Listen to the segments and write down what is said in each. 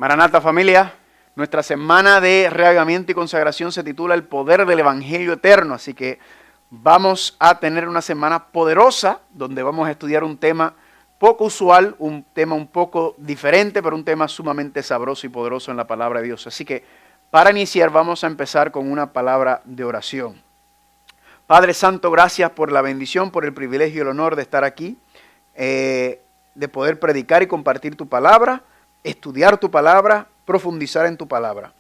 Maranata, familia, nuestra semana de reavivamiento y consagración se titula El poder del Evangelio eterno, así que vamos a tener una semana poderosa donde vamos a estudiar un tema poco usual, un tema un poco diferente, pero un tema sumamente sabroso y poderoso en la palabra de Dios. Así que para iniciar vamos a empezar con una palabra de oración. Padre Santo, gracias por la bendición, por el privilegio y el honor de estar aquí, de poder predicar y compartir tu palabra, estudiar tu palabra, profundizar en tu palabra.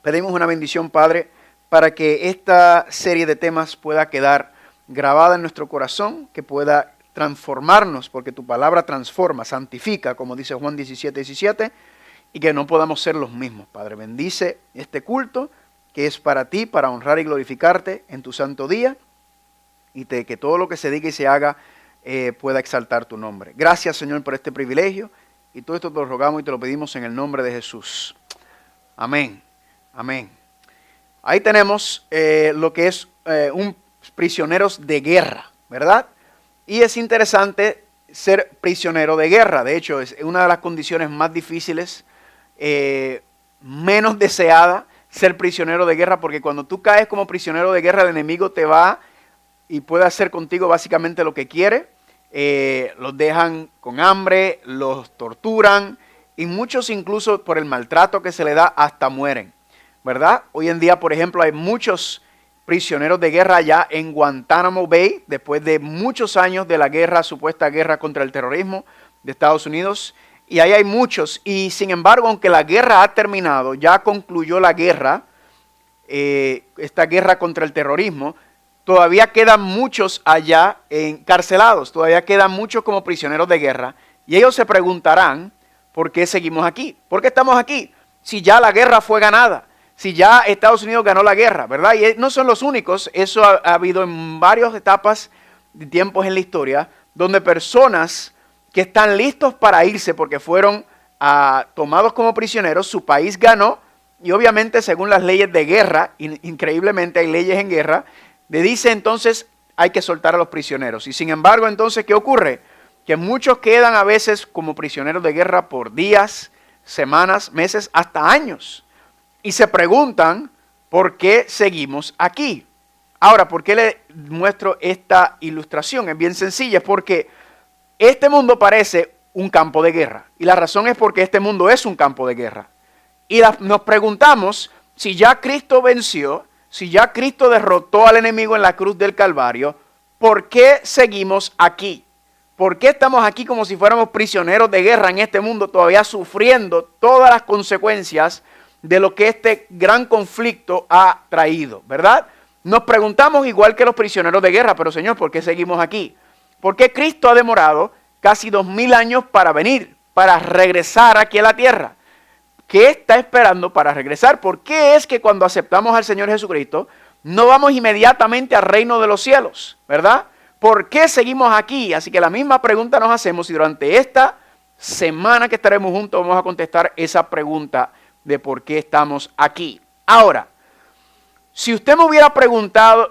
Pedimos una bendición, Padre, para que esta serie de temas pueda quedar grabada en nuestro corazón, que pueda transformarnos, porque tu palabra transforma, santifica, como dice Juan 17:17, y que no podamos ser los mismos. Padre, bendice este culto, que es para ti, para honrar y glorificarte en tu santo día, y que todo lo que se diga y se haga pueda exaltar tu nombre. Gracias, Señor, por este privilegio, y todo esto te lo rogamos y te lo pedimos en el nombre de Jesús. Amén. Amén. Ahí tenemos lo que es un prisioneros de guerra, ¿verdad? Y es interesante ser prisionero de guerra. De hecho, es una de las condiciones más difíciles, menos deseada, ser prisionero de guerra, porque cuando tú caes como prisionero de guerra, el enemigo te va y puede hacer contigo básicamente lo que quiere. Los dejan con hambre, los torturan y muchos incluso por el maltrato que se le da hasta mueren, ¿verdad? Hoy en día, por ejemplo, hay muchos prisioneros de guerra ya en Guantánamo Bay, después de muchos años de la guerra, supuesta guerra contra el terrorismo de Estados Unidos, y ahí hay muchos, y sin embargo, aunque la guerra ha terminado, ya concluyó la guerra, esta guerra contra el terrorismo, todavía quedan muchos allá encarcelados, todavía quedan muchos como prisioneros de guerra, y ellos se preguntarán, ¿por qué seguimos aquí? ¿Por qué estamos aquí? Si ya la guerra fue ganada, si ya Estados Unidos ganó la guerra, ¿verdad? Y no son los únicos, eso ha habido en varias etapas de tiempos en la historia, donde personas que están listos para irse porque fueron tomados como prisioneros, su país ganó, y obviamente según las leyes de guerra, increíblemente hay leyes en guerra, le dice entonces hay que soltar a los prisioneros. Y sin embargo entonces, ¿qué ocurre? Que muchos quedan a veces como prisioneros de guerra por días, semanas, meses, hasta años. Y se preguntan, ¿por qué seguimos aquí? Ahora, ¿por qué le muestro esta ilustración? Es bien sencilla, porque este mundo parece un campo de guerra. Y la razón es porque este mundo es un campo de guerra. Y nos preguntamos, si ya Cristo venció, si ya Cristo derrotó al enemigo en la cruz del Calvario, ¿por qué seguimos aquí? ¿Por qué estamos aquí como si fuéramos prisioneros de guerra en este mundo, todavía sufriendo todas las consecuencias de lo que este gran conflicto ha traído, ¿verdad? Nos preguntamos igual que los prisioneros de guerra, pero Señor, ¿por qué seguimos aquí? ¿Por qué Cristo ha demorado casi 2000 años para venir, para regresar aquí a la tierra? ¿Qué está esperando para regresar? ¿Por qué es que cuando aceptamos al Señor Jesucristo no vamos inmediatamente al reino de los cielos, ¿verdad? ¿Por qué seguimos aquí? Así que la misma pregunta nos hacemos y durante esta semana que estaremos juntos vamos a contestar esa pregunta de por qué estamos aquí. Ahora, si usted me hubiera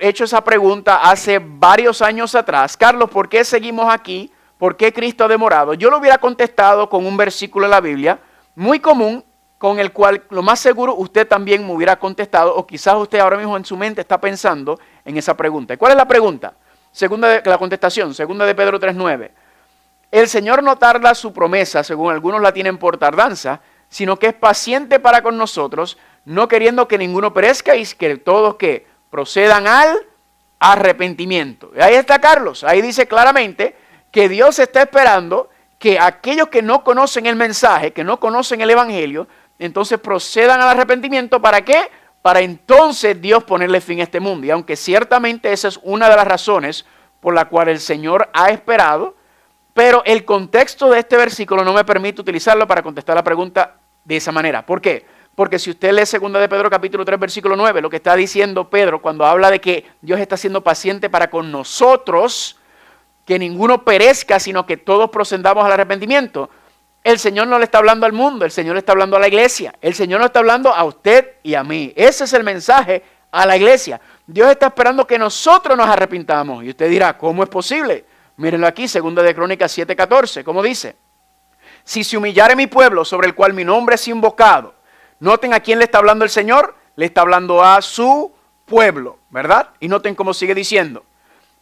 hecho esa pregunta hace varios años atrás, Carlos, ¿por qué seguimos aquí? ¿Por qué Cristo ha demorado? Yo lo hubiera contestado con un versículo de la Biblia muy común, con el cual lo más seguro usted también me hubiera contestado, o quizás usted ahora mismo en su mente está pensando en esa pregunta. ¿Y cuál es la pregunta? La contestación, segunda de Pedro 3:9. El Señor no tarda su promesa, según algunos la tienen por tardanza, sino que es paciente para con nosotros, no queriendo que ninguno perezca y que todos que procedan al arrepentimiento. Y ahí está Carlos, ahí dice claramente que Dios está esperando que aquellos que no conocen el mensaje, que no conocen el evangelio, entonces procedan al arrepentimiento. ¿Para qué? Para entonces Dios ponerle fin a este mundo. Y aunque ciertamente esa es una de las razones por la cual el Señor ha esperado, pero el contexto de este versículo no me permite utilizarlo para contestar la pregunta de esa manera. ¿Por qué? Porque si usted lee 2 de Pedro capítulo 3 versículo 9, lo que está diciendo Pedro cuando habla de que Dios está siendo paciente para con nosotros, que ninguno perezca, sino que todos procedamos al arrepentimiento. El Señor no le está hablando al mundo, el Señor le está hablando a la iglesia. El Señor no está hablando a usted y a mí. Ese es el mensaje a la iglesia. Dios está esperando que nosotros nos arrepintamos. Y usted dirá, ¿cómo es posible? Mírenlo aquí, 2 de Crónicas 7:14, ¿cómo dice? Si se humillare mi pueblo sobre el cual mi nombre es invocado. Noten a quién le está hablando el Señor. Le está hablando a su pueblo, ¿verdad? Y noten cómo sigue diciendo.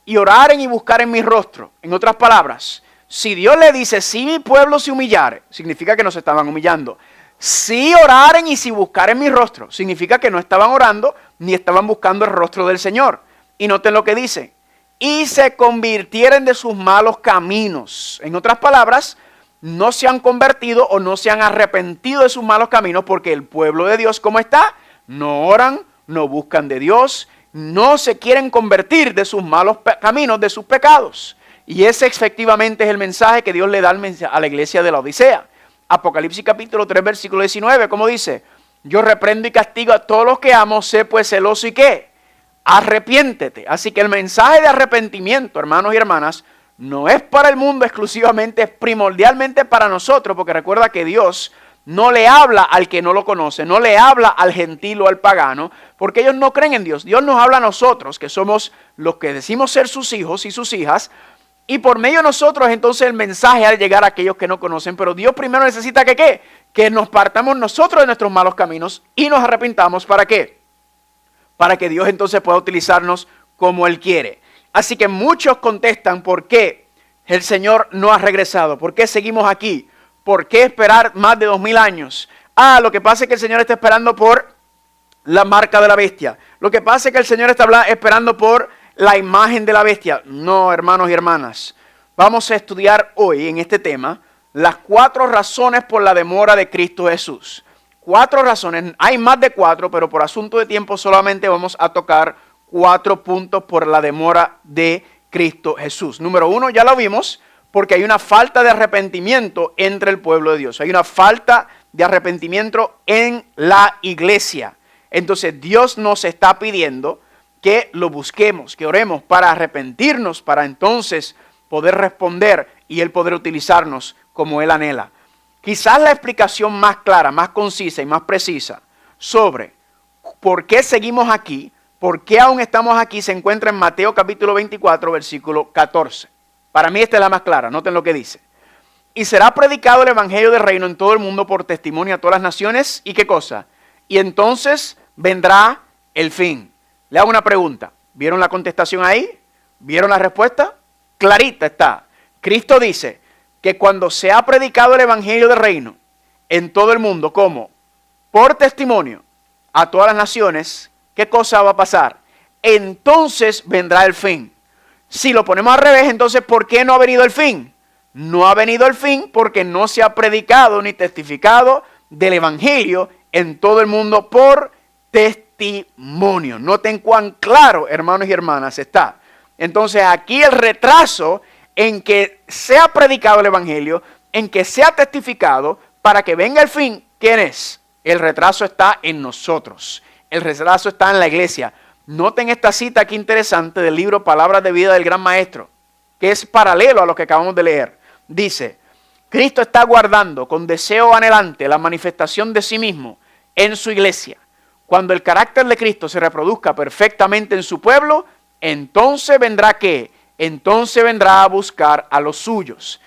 Y oraren y buscaren mi rostro. En otras palabras, si Dios le dice, si mi pueblo se humillare, significa que no se estaban humillando. Si oraren y si buscaren mi rostro, significa que no estaban orando ni estaban buscando el rostro del Señor. Y noten lo que dice. Y se convirtieren de sus malos caminos. En otras palabras, no se han convertido o no se han arrepentido de sus malos caminos porque el pueblo de Dios, ¿cómo está? No oran, no buscan de Dios, no se quieren convertir de sus malos caminos, de sus pecados. Y ese efectivamente es el mensaje que Dios le da a la iglesia de la Odisea. Apocalipsis capítulo 3, versículo 19, ¿cómo dice? Yo reprendo y castigo a todos los que amo, sé pues celoso y ¿qué? Arrepiéntete. Así que el mensaje de arrepentimiento, hermanos y hermanas, no es para el mundo exclusivamente, es primordialmente para nosotros, porque recuerda que Dios no le habla al que no lo conoce, no le habla al gentil o al pagano, porque ellos no creen en Dios. Dios nos habla a nosotros, que somos los que decimos ser sus hijos y sus hijas, y por medio de nosotros entonces el mensaje ha de llegar a aquellos que no conocen, pero Dios primero necesita que ¿qué? Que nos partamos nosotros de nuestros malos caminos y nos arrepintamos. ¿Para qué? Para que Dios entonces pueda utilizarnos como Él quiere. Así que muchos contestan por qué el Señor no ha regresado, por qué seguimos aquí, por qué esperar más de 2000 años. Lo que pasa es que el Señor está esperando por la marca de la bestia. Lo que pasa es que el Señor está esperando por la imagen de la bestia. No, hermanos y hermanas. Vamos a estudiar hoy en este tema las 4 razones por la demora de Cristo Jesús. 4 razones, hay más de 4, pero por asunto de tiempo solamente vamos a tocar 4 puntos por la demora de Cristo Jesús. Número 1, ya lo vimos, porque hay una falta de arrepentimiento entre el pueblo de Dios. Hay una falta de arrepentimiento en la iglesia. Entonces Dios nos está pidiendo que lo busquemos, que oremos para arrepentirnos, para entonces poder responder y Él poder utilizarnos como Él anhela. Quizás la explicación más clara, más concisa y más precisa sobre por qué seguimos aquí, por qué aún estamos aquí, se encuentra en Mateo capítulo 24, versículo 14. Para mí esta es la más clara, noten lo que dice. Y será predicado el evangelio del reino en todo el mundo por testimonio a todas las naciones. ¿Y qué cosa? Y entonces vendrá el fin. Le hago una pregunta. ¿Vieron la contestación ahí? ¿Vieron la respuesta? Clarita está. Cristo dice que cuando se ha predicado el evangelio del reino en todo el mundo, ¿cómo? Por testimonio a todas las naciones, ¿qué cosa va a pasar? Entonces vendrá el fin. Si lo ponemos al revés, entonces ¿por qué no ha venido el fin? No ha venido el fin porque no se ha predicado ni testificado del evangelio en todo el mundo por testimonio. Noten cuán claro, hermanos y hermanas, está. Entonces aquí el retraso en que sea predicado el evangelio, en que sea testificado, para que venga el fin, ¿quién es? El retraso está en nosotros. El retraso está en la iglesia. Noten esta cita aquí interesante del libro Palabras de Vida del Gran Maestro, que es paralelo a lo que acabamos de leer. Dice, Cristo está guardando con deseo anhelante la manifestación de sí mismo en su iglesia. Cuando el carácter de Cristo se reproduzca perfectamente en su pueblo, entonces vendrá ¿qué? Entonces vendrá a buscar a los suyos.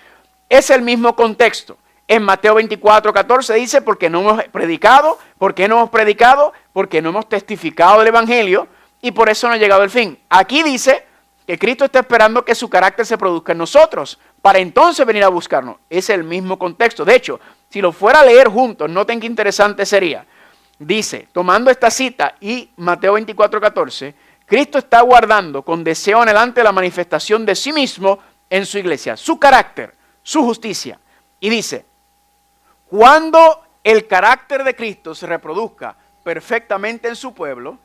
Es el mismo contexto. En Mateo 24, 14 dice, porque no hemos predicado, ¿por qué no hemos predicado? Porque no hemos testificado del evangelio y por eso no ha llegado el fin. Aquí dice que Cristo está esperando que su carácter se produzca en nosotros, para entonces venir a buscarnos. Es el mismo contexto. De hecho, si lo fuera a leer juntos, noten qué interesante sería. Dice, tomando esta cita y Mateo 24, 14, Cristo está guardando con deseo anhelante la manifestación de sí mismo en su iglesia, su carácter, su justicia. Y dice, cuando el carácter de Cristo se reproduzca perfectamente en su pueblo,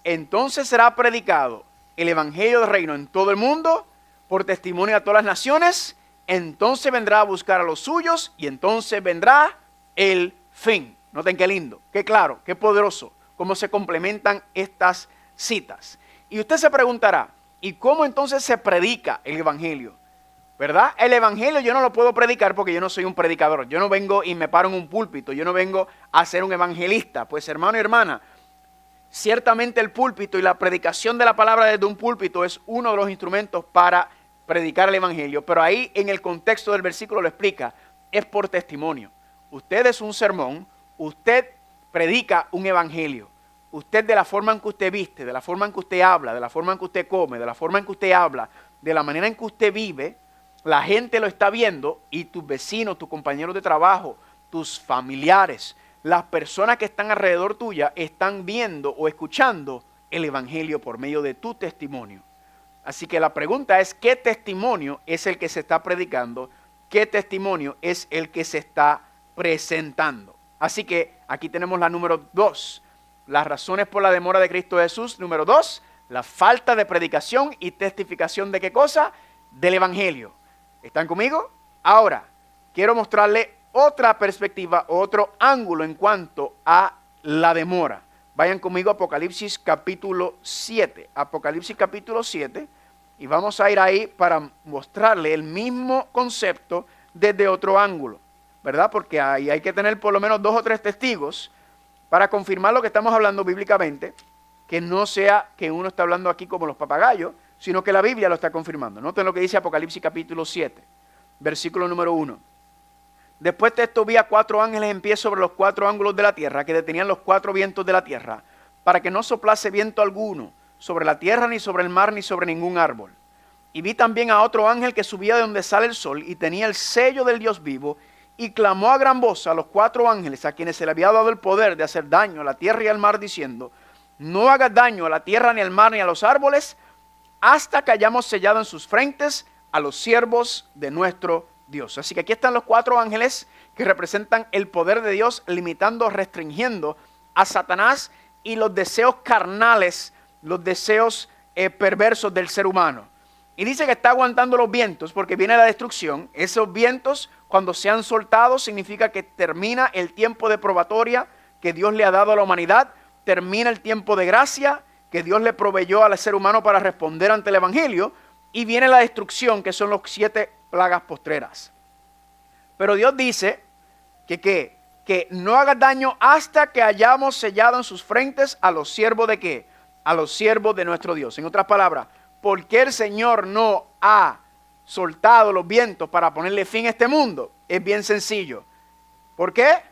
entonces será predicado el evangelio del reino en todo el mundo por testimonio a todas las naciones, entonces vendrá a buscar a los suyos y entonces vendrá el fin. Noten qué lindo, qué claro, qué poderoso, cómo se complementan estas citas. Y usted se preguntará, ¿y cómo entonces se predica el evangelio? ¿Verdad? El evangelio yo no lo puedo predicar porque yo no soy un predicador. Yo no vengo y me paro en un púlpito. Yo no vengo a ser un evangelista. Pues hermano y hermana, ciertamente el púlpito y la predicación de la palabra desde un púlpito es uno de los instrumentos para predicar el evangelio. Pero ahí en el contexto del versículo lo explica. es por testimonio. Usted es un sermón, usted predica un evangelio. Usted, de la forma en que usted viste, de la forma en que usted habla, de la forma en que usted come, de la forma en que usted habla, de la manera en que usted vive, la gente lo está viendo y tus vecinos, tus compañeros de trabajo, tus familiares, las personas que están alrededor tuya están viendo o escuchando el evangelio por medio de tu testimonio. Así que la pregunta es, ¿qué testimonio es el que se está predicando? ¿Qué testimonio es el que se está presentando? Así que aquí tenemos la número 2. Las razones por la demora de Cristo Jesús. Número 2, la falta de predicación y testificación de ¿qué cosa? Del evangelio. ¿Están conmigo? Ahora, quiero mostrarle otra perspectiva, otro ángulo en cuanto a la demora. Vayan conmigo a Apocalipsis capítulo 7. Apocalipsis capítulo 7. Y vamos a ir ahí para mostrarle el mismo concepto desde otro ángulo, ¿verdad? Porque ahí hay que tener por lo menos 2 o 3 testigos para confirmar lo que estamos hablando bíblicamente, que no sea que uno está hablando aquí como los papagayos, sino que la Biblia lo está confirmando. Noten lo que dice Apocalipsis capítulo 7, versículo número 1. Después de esto vi a 4 ángeles en pie sobre los 4 ángulos de la tierra, que detenían los 4 vientos de la tierra, para que no soplase viento alguno sobre la tierra, ni sobre el mar, ni sobre ningún árbol. Y vi también a otro ángel que subía de donde sale el sol, y tenía el sello del Dios vivo, y clamó a gran voz a los 4 ángeles, a quienes se le había dado el poder de hacer daño a la tierra y al mar, diciendo: no hagas daño a la tierra, ni al mar, ni a los árboles, hasta que hayamos sellado en sus frentes a los siervos de nuestro Dios. Así que aquí están los 4 ángeles que representan el poder de Dios, limitando, restringiendo a Satanás y los deseos carnales, los deseos perversos del ser humano. Y dice que está aguantando los vientos porque viene la destrucción. Esos vientos, cuando sean soltados, significa que termina el tiempo de probatoria que Dios le ha dado a la humanidad, termina el tiempo de gracia que Dios le proveyó al ser humano para responder ante el evangelio, y viene la destrucción, que son los 7 plagas postreras. Pero Dios dice que no haga daño hasta que hayamos sellado en sus frentes a los siervos de ¿qué? A los siervos de nuestro Dios. En otras palabras, ¿por qué el Señor no ha soltado los vientos para ponerle fin a este mundo? Es bien sencillo. ¿Por qué?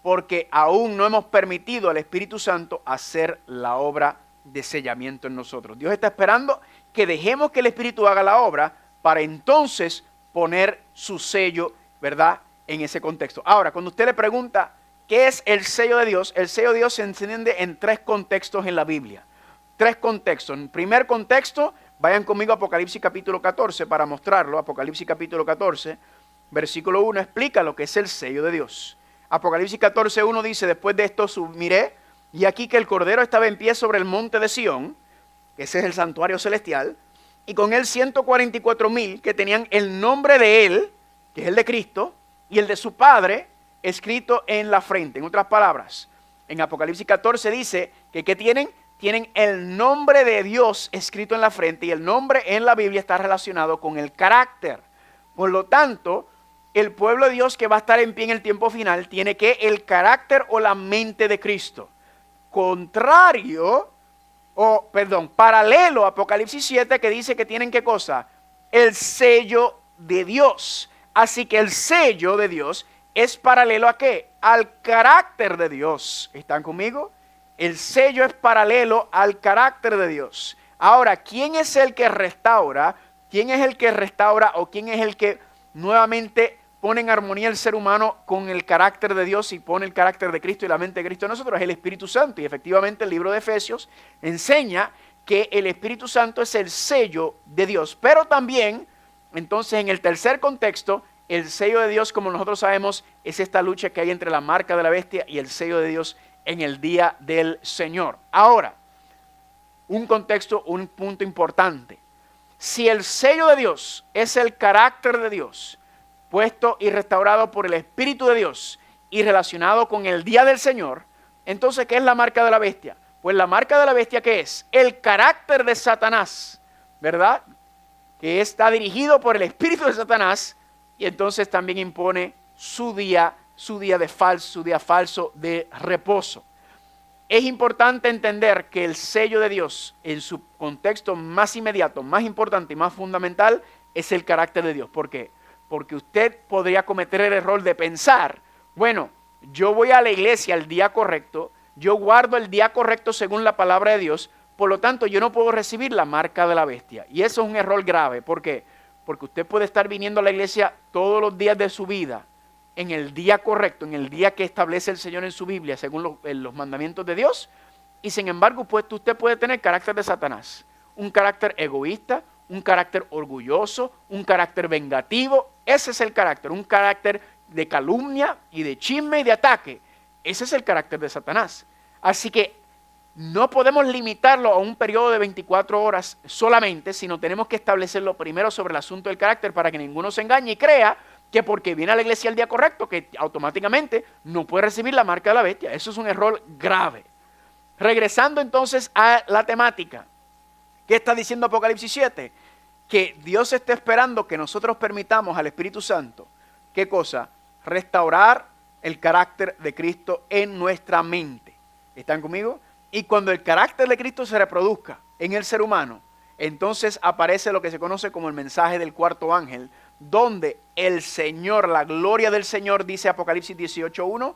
Porque aún no hemos permitido al Espíritu Santo hacer la obra de sellamiento en nosotros. Dios está esperando que dejemos que el Espíritu haga la obra para entonces poner su sello, ¿verdad?, en ese contexto. Ahora, cuando usted le pregunta ¿qué es el sello de Dios? El sello de Dios se entiende en 3 contextos en la Biblia. 3 contextos. En primer contexto, vayan conmigo a Apocalipsis capítulo 14 para mostrarlo. Apocalipsis capítulo 14, versículo 1, explica lo que es el sello de Dios. Apocalipsis 14, 1 dice: después de esto miré, y aquí que el Cordero estaba en pie sobre el monte de Sión, que ese es el santuario celestial, y con él 144,000 que tenían el nombre de él, que es el de Cristo, y el de su Padre, escrito en la frente. En otras palabras, en Apocalipsis 14 dice que ¿qué tienen? Tienen el nombre de Dios escrito en la frente, y el nombre en la Biblia está relacionado con el carácter. Por lo tanto, el pueblo de Dios que va a estar en pie en el tiempo final tiene que el carácter o la mente de Cristo. Paralelo a Apocalipsis 7, que dice que tienen ¿qué cosa? El sello de Dios. Así que el sello de Dios es paralelo ¿a qué? Al carácter de Dios. ¿Están conmigo? El sello es paralelo al carácter de Dios. Ahora, ¿quién es el que restaura? ¿Quién es el que restaura o quién es el que nuevamente pone en armonía el ser humano con el carácter de Dios y pone el carácter de Cristo y la mente de Cristo en nosotros? Es el Espíritu Santo. Y efectivamente el libro de Efesios enseña que el Espíritu Santo es el sello de Dios. Pero también, entonces, en el tercer contexto, el sello de Dios, como nosotros sabemos, es esta lucha que hay entre la marca de la bestia y el sello de Dios en el día del Señor. Ahora, un contexto, un punto importante. Si el sello de Dios es el carácter de Dios, puesto y restaurado por el Espíritu de Dios y relacionado con el día del Señor, entonces, ¿qué es la marca de la bestia? Pues la marca de la bestia, ¿qué es? El carácter de Satanás, ¿verdad? Que está dirigido por el espíritu de Satanás, y entonces también impone su día falso de reposo. Es importante entender que el sello de Dios, en su contexto más inmediato, más importante y más fundamental, es el carácter de Dios. ¿Por qué? porque usted podría cometer el error de pensar, bueno, yo voy a la iglesia el día correcto, yo guardo el día correcto según la palabra de Dios, por lo tanto yo no puedo recibir la marca de la bestia. Y eso es un error grave. ¿Por qué? Porque usted puede estar viniendo a la iglesia todos los días de su vida, en el día correcto, en el día que establece el Señor en su Biblia, según los mandamientos de Dios, y sin embargo pues, usted puede tener carácter de Satanás, un carácter egoísta, un carácter orgulloso, un carácter vengativo. Ese es el carácter, un carácter de calumnia y de chisme y de ataque. Ese es el carácter de Satanás. Así que no podemos limitarlo a un periodo de 24 horas solamente, sino tenemos que establecerlo primero sobre el asunto del carácter para que ninguno se engañe y crea que porque viene a la iglesia el día correcto, que automáticamente no puede recibir la marca de la bestia. Eso es un error grave. Regresando entonces a la temática, ¿qué está diciendo Apocalipsis 7? Que Dios está esperando que nosotros permitamos al Espíritu Santo, ¿qué cosa? Restaurar el carácter de Cristo en nuestra mente. ¿Están conmigo? Y cuando el carácter de Cristo se reproduzca en el ser humano, entonces aparece lo que se conoce como el mensaje del cuarto ángel, donde el Señor, la gloria del Señor, dice Apocalipsis 18:1,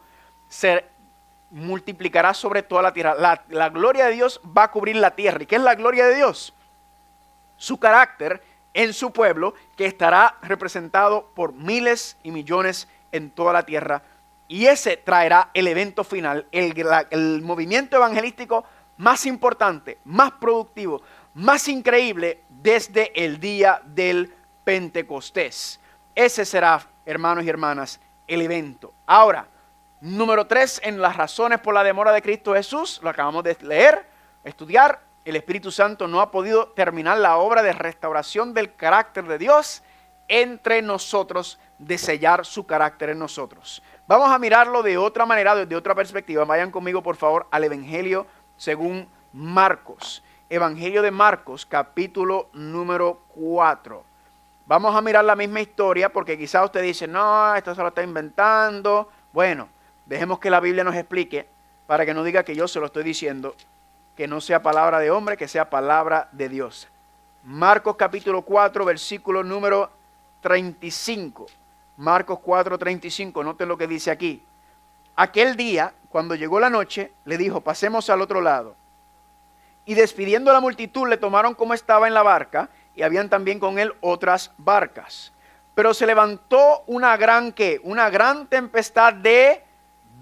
se multiplicará sobre toda la tierra. La gloria de Dios va a cubrir la tierra. ¿Y qué es la gloria de Dios? Su carácter en su pueblo, que estará representado por miles y millones en toda la tierra. Y ese traerá el evento final, el movimiento evangelístico más importante, más productivo, más increíble desde el día del Pentecostés. Ese será, hermanos y hermanas, el evento. Ahora, número 3 en las razones por la demora de Cristo Jesús, lo acabamos de leer, estudiar. El Espíritu Santo no ha podido terminar la obra de restauración del carácter de Dios entre nosotros, de sellar su carácter en nosotros. Vamos a mirarlo de otra manera, desde otra perspectiva. Vayan conmigo, por favor, al Evangelio según Marcos. Evangelio de Marcos, capítulo número 4. Vamos a mirar la misma historia porque quizás usted dice, no, esto se lo está inventando. Bueno, dejemos que la Biblia nos explique para que no diga que yo se lo estoy diciendo, que no sea palabra de hombre, que sea palabra de Dios. Marcos capítulo 4, versículo número 35. Marcos 4, 35, noten lo que dice aquí. Aquel día, cuando llegó la noche, le dijo, pasemos al otro lado. Y despidiendo a la multitud, le tomaron como estaba en la barca, y habían también con él otras barcas. Pero se levantó una gran, ¿qué? Una gran tempestad de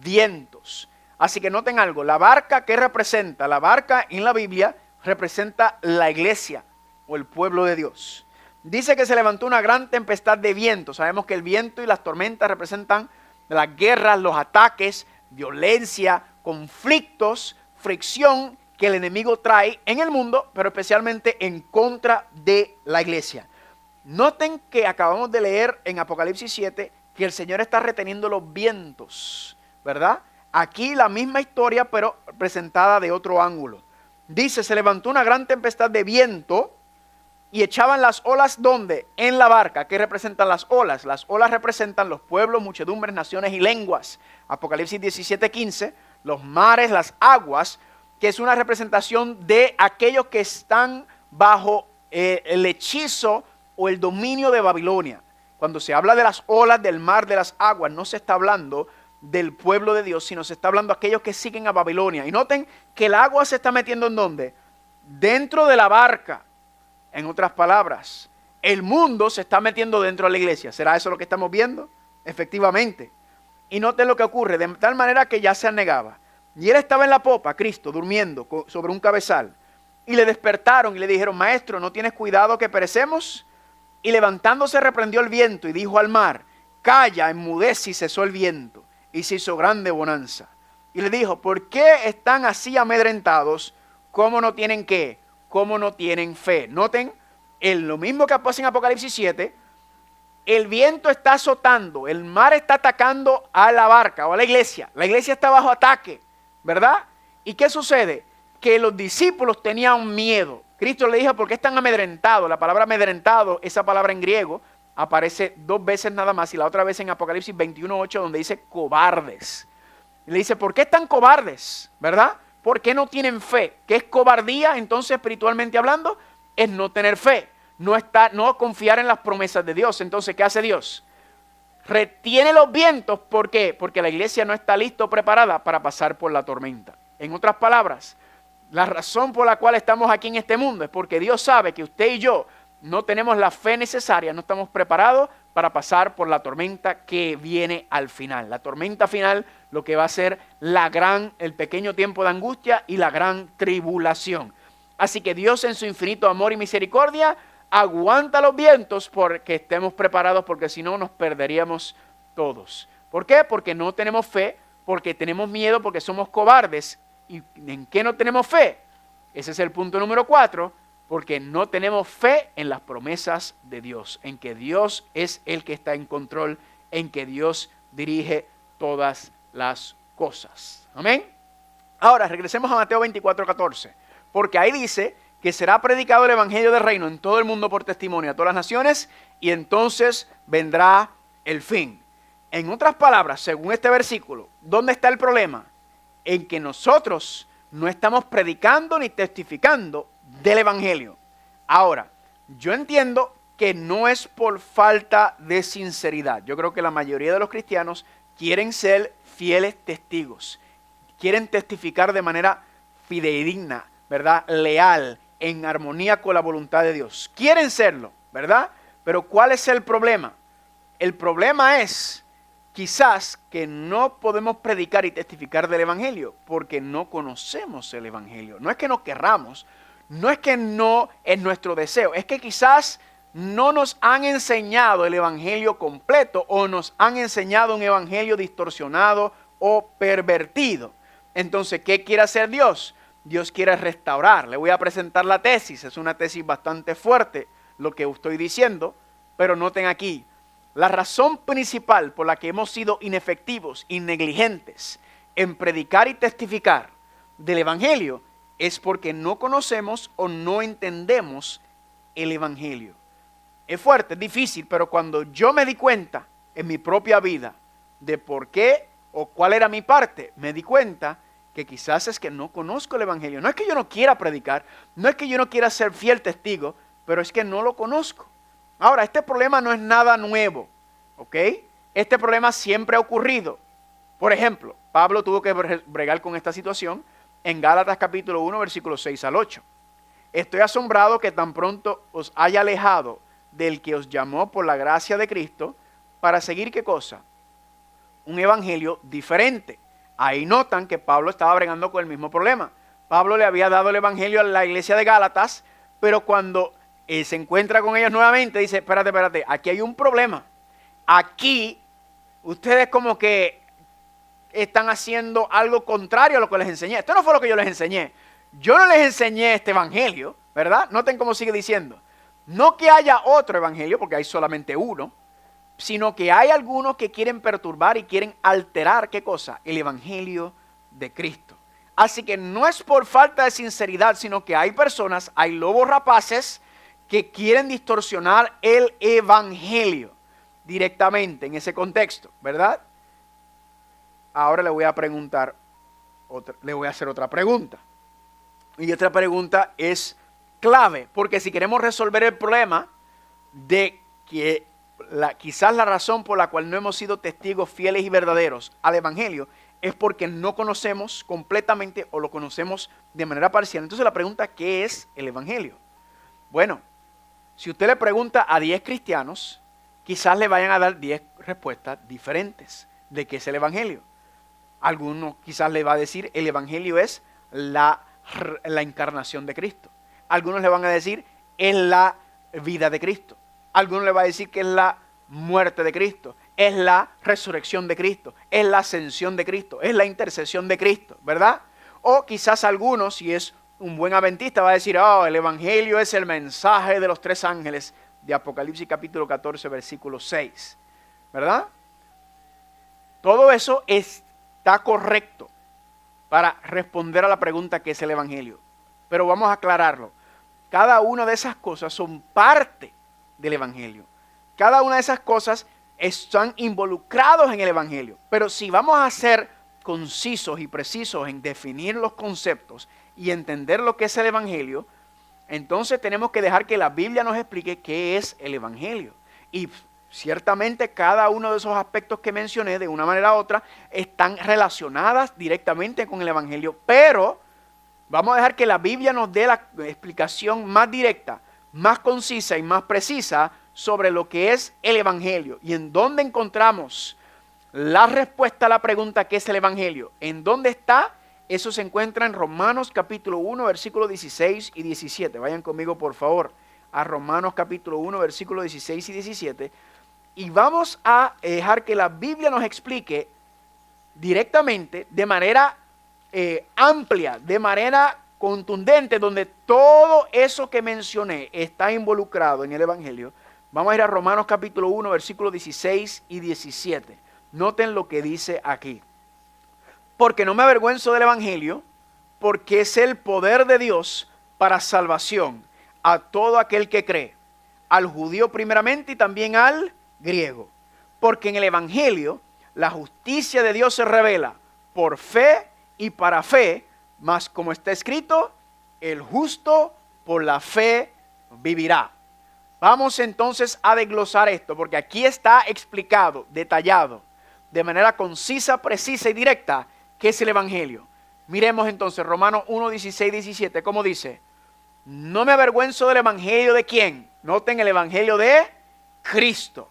vientos. Así que noten algo, la barca, ¿qué representa? La barca en la Biblia representa la iglesia o el pueblo de Dios. Dice que se levantó una gran tempestad de viento. Sabemos que el viento y las tormentas representan las guerras, los ataques, violencia, conflictos, fricción que el enemigo trae en el mundo, pero especialmente en contra de la iglesia. Noten que acabamos de leer en Apocalipsis 7 que el Señor está reteniendo los vientos, ¿verdad? Aquí la misma historia, pero presentada de otro ángulo. Dice, se levantó una gran tempestad de viento y echaban las olas, ¿dónde? En la barca. ¿Qué representan las olas? Las olas representan los pueblos, muchedumbres, naciones y lenguas. Apocalipsis 17:15, los mares, las aguas, que es una representación de aquellos que están bajo el hechizo o el dominio de Babilonia. Cuando se habla de las olas, del mar, de las aguas, no se está hablando del pueblo de Dios, sino se está hablando de aquellos que siguen a Babilonia. Y noten que el agua se está metiendo ¿en dónde? Dentro de la barca. En otras palabras, el mundo se está metiendo dentro de la iglesia. ¿Será eso lo que estamos viendo? Efectivamente. Y noten lo que ocurre, de tal manera que ya se anegaba. Y él estaba en la popa, Cristo, durmiendo sobre un cabezal. Y le despertaron y le dijeron, maestro, ¿no tienes cuidado que perecemos? Y levantándose reprendió el viento y dijo al mar, calla, enmudece, y cesó el viento. Y se hizo grande bonanza. Y le dijo, ¿por qué están así amedrentados? ¿Cómo no tienen qué? ¿Cómo no tienen fe? Noten, lo mismo que pasa en Apocalipsis 7, el viento está azotando, el mar está atacando a la barca o a la iglesia está bajo ataque, ¿verdad? ¿Y qué sucede? Que los discípulos tenían miedo. Cristo le dijo, ¿por qué están amedrentados? La palabra amedrentado, esa palabra en griego, aparece 2 veces nada más y la otra vez en Apocalipsis 21:8 donde dice cobardes. Y le dice, ¿por qué están cobardes? ¿Verdad? ¿Por qué no tienen fe? ¿Qué es cobardía? Entonces, espiritualmente hablando, es no tener fe. no confiar en las promesas de Dios. Entonces, ¿qué hace Dios? Retiene los vientos. ¿Por qué? Porque la iglesia no está lista o preparada para pasar por la tormenta. En otras palabras, la razón por la cual estamos aquí en este mundo es porque Dios sabe que usted y yo no tenemos la fe necesaria, no estamos preparados para pasar por la tormenta que viene al final. La tormenta final, lo que va a ser el pequeño tiempo de angustia y la gran tribulación. Así que Dios, en su infinito amor y misericordia, aguanta los vientos porque estemos preparados, porque si no nos perderíamos todos. ¿Por qué? Porque no tenemos fe, porque tenemos miedo, porque somos cobardes. ¿Y en qué no tenemos fe? Ese es el punto número 4. Porque no tenemos fe en las promesas de Dios, en que Dios es el que está en control, en que Dios dirige todas las cosas. Amén. Ahora, regresemos a Mateo 24:14, porque ahí dice que será predicado el evangelio del reino en todo el mundo por testimonio a todas las naciones, y entonces vendrá el fin. En otras palabras, según este versículo, ¿dónde está el problema? En que nosotros no estamos predicando ni testificando del evangelio. Ahora, yo entiendo que no es por falta de sinceridad. Yo creo que la mayoría de los cristianos quieren ser fieles testigos, quieren testificar de manera fidedigna, ¿verdad? Leal, en armonía con la voluntad de Dios. Quieren serlo, ¿verdad? Pero ¿cuál es el problema? El problema es quizás que no podemos predicar y testificar del evangelio porque no conocemos el evangelio. No es que no querramos, no es que no es nuestro deseo, es que quizás no nos han enseñado el evangelio completo o nos han enseñado un evangelio distorsionado o pervertido. Entonces, ¿qué quiere hacer Dios? Dios quiere restaurar. Le voy a presentar la tesis, es una tesis bastante fuerte lo que estoy diciendo, pero noten aquí, la razón principal por la que hemos sido inefectivos y negligentes en predicar y testificar del evangelio es porque no conocemos o no entendemos el evangelio. Es fuerte, es difícil, pero cuando yo me di cuenta en mi propia vida de por qué o cuál era mi parte, me di cuenta que quizás es que no conozco el evangelio. No es que yo no quiera predicar, no es que yo no quiera ser fiel testigo, pero es que no lo conozco. Ahora, este problema no es nada nuevo, ¿ok? Este problema siempre ha ocurrido. Por ejemplo, Pablo tuvo que bregar con esta situación en Gálatas capítulo 1, versículos 6 al 8. Estoy asombrado que tan pronto os haya alejado del que os llamó por la gracia de Cristo para seguir, ¿qué cosa? Un evangelio diferente. Ahí notan que Pablo estaba bregando con el mismo problema. Pablo le había dado el evangelio a la iglesia de Gálatas, pero cuando se encuentra con ellos nuevamente, dice, espérate, aquí hay un problema. Aquí ustedes como que están haciendo algo contrario a lo que les enseñé. Esto no fue lo que yo les enseñé. Yo no les enseñé este evangelio, ¿verdad? Noten cómo sigue diciendo. No que haya otro evangelio, porque hay solamente uno, sino que hay algunos que quieren perturbar y quieren alterar, ¿qué cosa? El evangelio de Cristo. Así que no es por falta de sinceridad, sino que hay personas, hay lobos rapaces que quieren distorsionar el evangelio directamente en ese contexto, ¿verdad? Ahora le voy a hacer otra pregunta. Y esta pregunta es clave, porque si queremos resolver el problema de que quizás la razón por la cual no hemos sido testigos fieles y verdaderos al evangelio es porque no conocemos completamente o lo conocemos de manera parcial. Entonces la pregunta, ¿qué es el evangelio? Bueno, si usted le pregunta a 10 cristianos, quizás le vayan a dar 10 respuestas diferentes de qué es el evangelio. Algunos quizás le va a decir el evangelio es la encarnación de Cristo. Algunos le van a decir es la vida de Cristo. Algunos le va a decir que es la muerte de Cristo, es la resurrección de Cristo, es la ascensión de Cristo, es la intercesión de Cristo, ¿verdad? O quizás algunos, si es un buen adventista, va a decir, el evangelio es el mensaje de los 3 ángeles de Apocalipsis capítulo 14, versículo 6, ¿verdad? Todo eso está correcto para responder a la pregunta que es el evangelio. Pero vamos a aclararlo. Cada una de esas cosas son parte del evangelio. Cada una de esas cosas están involucrados en el evangelio. Pero si vamos a ser concisos y precisos en definir los conceptos y entender lo que es el evangelio, entonces tenemos que dejar que la Biblia nos explique qué es el Evangelio. Y ciertamente cada uno de esos aspectos que mencioné, de una manera u otra, están relacionadas directamente con el Evangelio, pero vamos a dejar que la Biblia nos dé la explicación más directa, más concisa y más precisa sobre lo que es el Evangelio y en dónde encontramos la respuesta a la pregunta ¿qué es el Evangelio? ¿En dónde está? Eso se encuentra en Romanos capítulo 1, versículos 16 y 17. Vayan conmigo por favor a Romanos capítulo 1, versículos 16 y 17. Y vamos a dejar que la Biblia nos explique directamente, de manera amplia, de manera contundente, donde todo eso que mencioné está involucrado en el Evangelio. Vamos a ir a Romanos capítulo 1, versículos 16 y 17. Noten lo que dice aquí. Porque no me avergüenzo del Evangelio, porque es el poder de Dios para salvación a todo aquel que cree, al judío primeramente y también al griego. Porque en el Evangelio la justicia de Dios se revela por fe y para fe, mas como está escrito, el justo por la fe vivirá. Vamos entonces a desglosar esto, porque aquí está explicado, detallado, de manera concisa, precisa y directa, qué es el Evangelio. Miremos entonces Romanos 1, 16, 17, ¿cómo dice? No me avergüenzo del Evangelio de ¿quién? Noten el Evangelio de Cristo.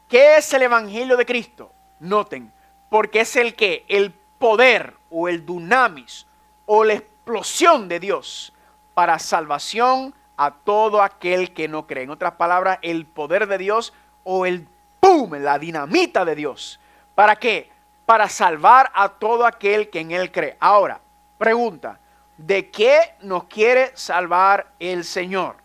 ¿Qué es el Evangelio de Cristo? Noten, porque es el que, el poder o el dunamis o la explosión de Dios para salvación a todo aquel que no cree. En otras palabras, el poder de Dios o el ¡pum!, la dinamita de Dios. ¿Para qué? Para salvar a todo aquel que en Él cree. Ahora, pregunta, ¿de qué nos quiere salvar el Señor?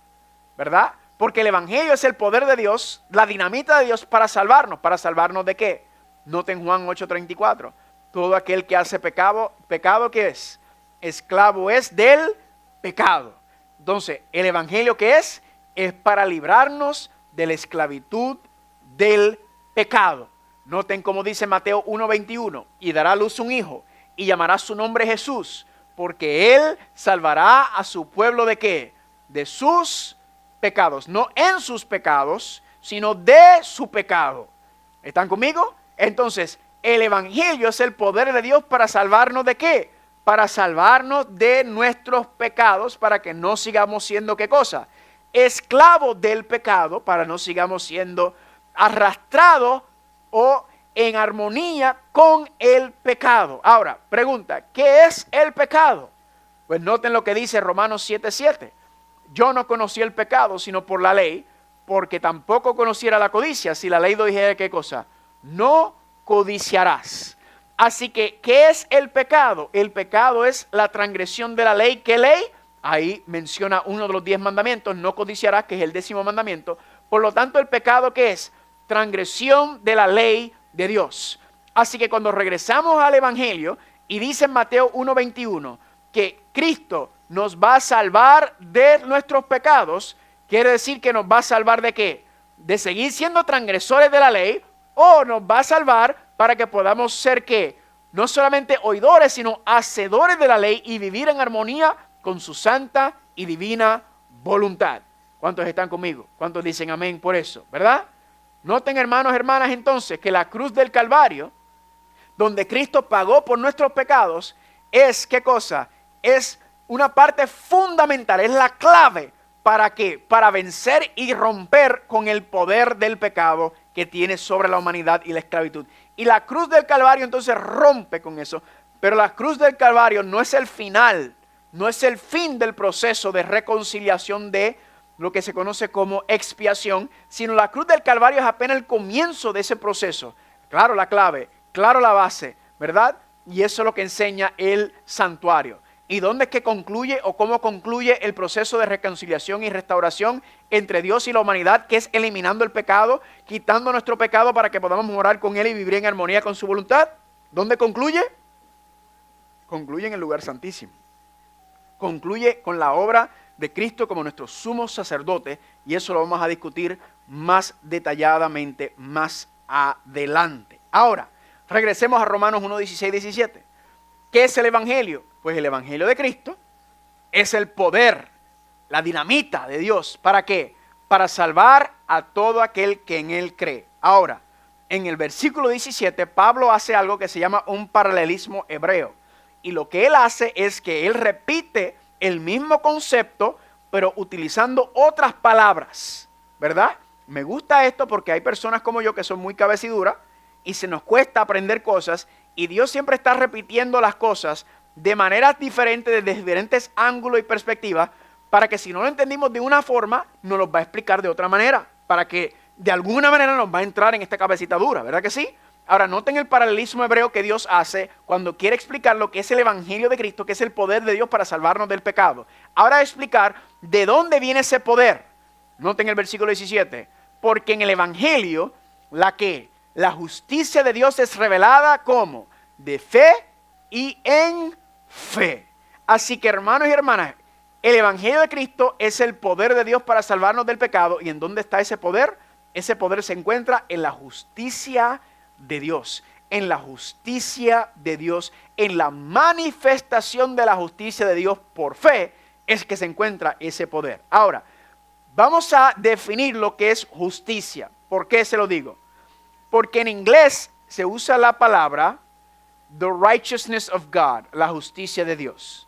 ¿Verdad? Porque el Evangelio es el poder de Dios, la dinamita de Dios para salvarnos. ¿Para salvarnos de qué? Noten Juan 8:34. Todo aquel que hace pecado, ¿pecado qué es? Esclavo es del pecado. Entonces, ¿el Evangelio qué es? Es para librarnos de la esclavitud del pecado. Noten cómo dice Mateo 1:21. Y dará a luz un hijo, y llamará su nombre Jesús, porque él salvará a su pueblo ¿de qué? De sus pecados. No en sus pecados, sino de su pecado. ¿Están conmigo? Entonces, el Evangelio es el poder de Dios para salvarnos ¿de qué? Para salvarnos de nuestros pecados, para que no sigamos siendo ¿qué cosa? Esclavos del pecado, para no sigamos siendo arrastrados o en armonía con el pecado. Ahora, pregunta, ¿qué es el pecado? Pues noten lo que dice Romanos 7:7. Yo no conocí el pecado sino por la ley, porque tampoco conociera la codicia, si la ley no dijera ¿qué cosa? No codiciarás. Así que, ¿qué es el pecado? El pecado es la transgresión de la ley. ¿Qué ley? Ahí menciona uno de los 10 mandamientos, no codiciarás, que es el 10º mandamiento. Por lo tanto, el pecado ¿qué es? Transgresión de la ley de Dios. Así que cuando regresamos al Evangelio y dice en Mateo 1:21 que Cristo nos va a salvar de nuestros pecados, quiere decir que nos va a salvar ¿de qué? De seguir siendo transgresores de la ley, o nos va a salvar para que podamos ser ¿qué? No solamente oidores, sino hacedores de la ley y vivir en armonía con su santa y divina voluntad. ¿Cuántos están conmigo? ¿Cuántos dicen amén por eso? ¿Verdad? Noten, hermanos, hermanas, entonces, que la cruz del Calvario, donde Cristo pagó por nuestros pecados, es, ¿qué cosa? Es una parte fundamental, es la clave. ¿Para qué? Para vencer y romper con el poder del pecado que tiene sobre la humanidad y la esclavitud. Y la cruz del Calvario entonces rompe con eso. Pero la cruz del Calvario no es el final, no es el fin del proceso de reconciliación de lo que se conoce como expiación, sino la cruz del Calvario es apenas el comienzo de ese proceso. Claro la clave, claro la base, ¿verdad? Y eso es lo que enseña el santuario. ¿Y dónde es que concluye o cómo concluye el proceso de reconciliación y restauración entre Dios y la humanidad, que es eliminando el pecado, quitando nuestro pecado para que podamos morar con Él y vivir en armonía con su voluntad? ¿Dónde concluye? Concluye en el lugar santísimo. Concluye con la obra de Cristo como nuestro sumo sacerdote, y eso lo vamos a discutir más detalladamente más adelante. Ahora, regresemos a Romanos 1, 16, 17. ¿Qué es el Evangelio? Pues el Evangelio de Cristo es el poder, la dinamita de Dios. ¿Para qué? Para salvar a todo aquel que en Él cree. Ahora, en el versículo 17, Pablo hace algo que se llama un paralelismo hebreo. Y lo que él hace es que él repite el mismo concepto, pero utilizando otras palabras, ¿verdad? Me gusta esto porque hay personas como yo que son muy cabeciduras y se nos cuesta aprender cosas, y Dios siempre está repitiendo las cosas de maneras diferentes, desde diferentes ángulos y perspectivas, para que si no lo entendimos de una forma, nos lo va a explicar de otra manera, para que de alguna manera nos va a entrar en esta cabecita dura, ¿verdad que sí? Ahora, noten el paralelismo hebreo que Dios hace cuando quiere explicar lo que es el Evangelio de Cristo, que es el poder de Dios para salvarnos del pecado. Ahora explicar de dónde viene ese poder. Noten el versículo 17. Porque en el Evangelio, la justicia de Dios es revelada como de fe y en fe. Así que, hermanos y hermanas, el Evangelio de Cristo es el poder de Dios para salvarnos del pecado. ¿Y en dónde está ese poder? Ese poder se encuentra en la justicia de Dios, en la justicia de Dios, en la manifestación de la justicia de Dios por fe, es que se encuentra ese poder. Ahora, vamos a definir lo que es justicia. ¿Por qué se lo digo? Porque en inglés se usa la palabra the righteousness of God, la justicia de Dios.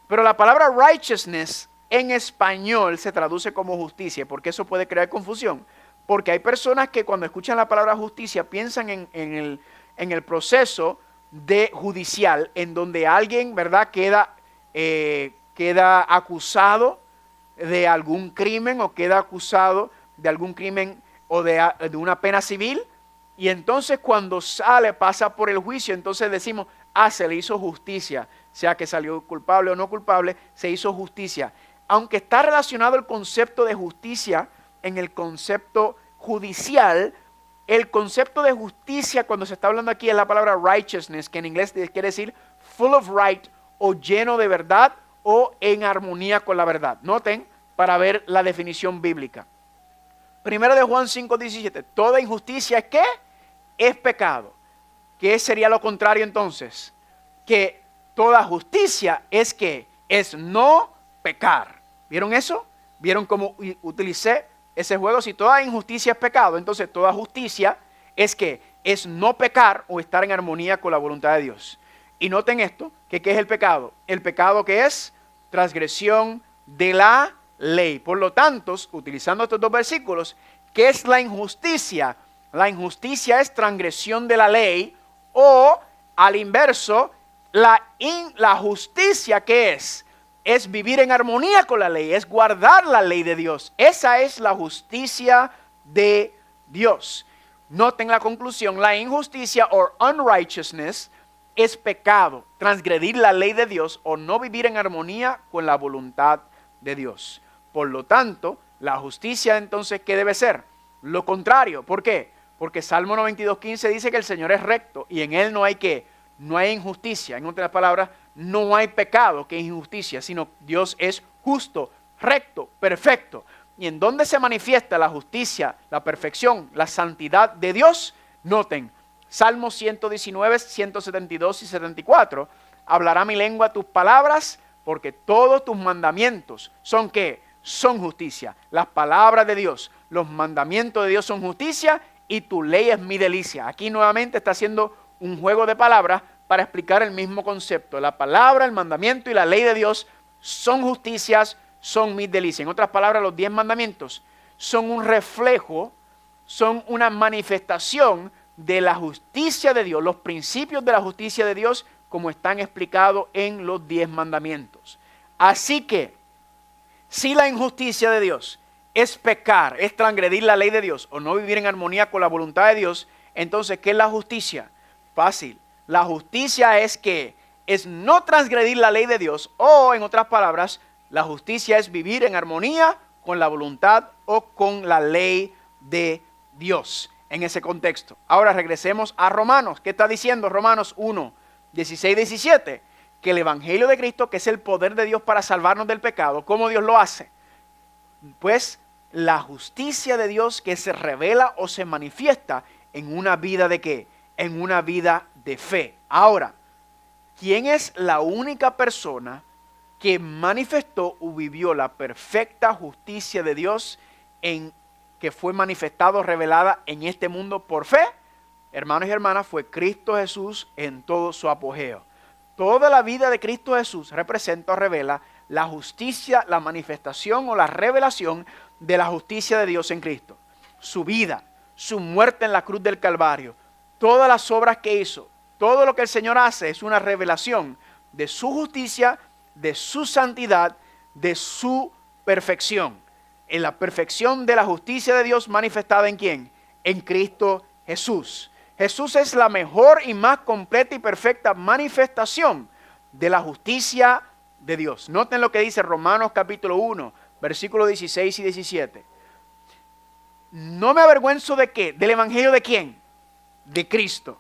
Pero la palabra righteousness en español se traduce como justicia, porque eso puede crear confusión. Porque hay personas que cuando escuchan la palabra justicia piensan en el proceso de judicial, en donde alguien, ¿verdad?, queda acusado de algún crimen, o queda acusado de algún crimen o de una pena civil, y entonces cuando sale, pasa por el juicio, entonces decimos, se le hizo justicia, sea que salió culpable o no culpable, se hizo justicia. Aunque está relacionado el concepto de justicia en el concepto judicial, el concepto de justicia cuando se está hablando aquí es la palabra righteousness, que en inglés quiere decir full of right, o lleno de verdad, o en armonía con la verdad. Noten, para ver la definición bíblica. Primero de Juan 5:17, toda injusticia es ¿qué? Es pecado. ¿Qué sería lo contrario entonces? Que toda justicia es ¿qué? Es no pecar. ¿Vieron eso? ¿Vieron cómo utilicé ese juego? Si toda injusticia es pecado, entonces toda justicia es que es no pecar o estar en armonía con la voluntad de Dios. Y noten esto, que ¿qué es el pecado? El pecado que es transgresión de la ley. Por lo tanto, utilizando estos dos versículos, ¿qué es la injusticia? La injusticia es transgresión de la ley, o al inverso, la justicia ¿qué es? Es vivir en armonía con la ley, es guardar la ley de Dios. Esa es la justicia de Dios. Noten la conclusión, la injusticia o unrighteousness es pecado, transgredir la ley de Dios o no vivir en armonía con la voluntad de Dios. Por lo tanto, la justicia entonces, ¿qué debe ser? Lo contrario. ¿Por qué? Porque Salmo 92:15 dice que el Señor es recto y en Él no hay ¿qué? No hay injusticia. En otras palabras, no hay pecado que es injusticia, sino Dios es justo, recto, perfecto. ¿Y en dónde se manifiesta la justicia, la perfección, la santidad de Dios? Noten, Salmos 119, 172 y 74. Hablará mi lengua tus palabras, porque todos tus mandamientos son ¿qué? Son justicia. Las palabras de Dios, los mandamientos de Dios son justicia, y tu ley es mi delicia. Aquí nuevamente está haciendo un juego de palabras para explicar el mismo concepto. La palabra, el mandamiento y la ley de Dios son justicias, son mis delicias. En otras palabras, los 10 mandamientos son un reflejo, son una manifestación de la justicia de Dios, los principios de la justicia de Dios como están explicados en los 10 mandamientos. Así que, si la injusticia de Dios es pecar, es transgredir la ley de Dios o no vivir en armonía con la voluntad de Dios, entonces, ¿qué es la justicia? Fácil. La justicia es que es no transgredir la ley de Dios, o en otras palabras, la justicia es vivir en armonía con la voluntad o con la ley de Dios en ese contexto. Ahora regresemos a Romanos. ¿Qué está diciendo Romanos 1, 16, 17? Que el Evangelio de Cristo, que es el poder de Dios para salvarnos del pecado, ¿cómo Dios lo hace? Pues la justicia de Dios que se revela o se manifiesta en una vida de ¿qué? En una vida de fe. Ahora, ¿quién es la única persona que manifestó o vivió la perfecta justicia de Dios que fue manifestado, revelada en este mundo por fe, hermanos y hermanas, fue Cristo Jesús en todo su apogeo. Toda la vida de Cristo Jesús representa o revela la justicia, la manifestación o la revelación de la justicia de Dios en Cristo. Su vida, su muerte en la cruz del Calvario, todas las obras que hizo, todo lo que el Señor hace es una revelación de su justicia, de su santidad, de su perfección. En la perfección de la justicia de Dios manifestada ¿en quién? En Cristo Jesús. Jesús es la mejor y más completa y perfecta manifestación de la justicia de Dios. Noten lo que dice Romanos capítulo 1, versículos 16 y 17. No me avergüenzo de qué, del evangelio de quién, de Cristo.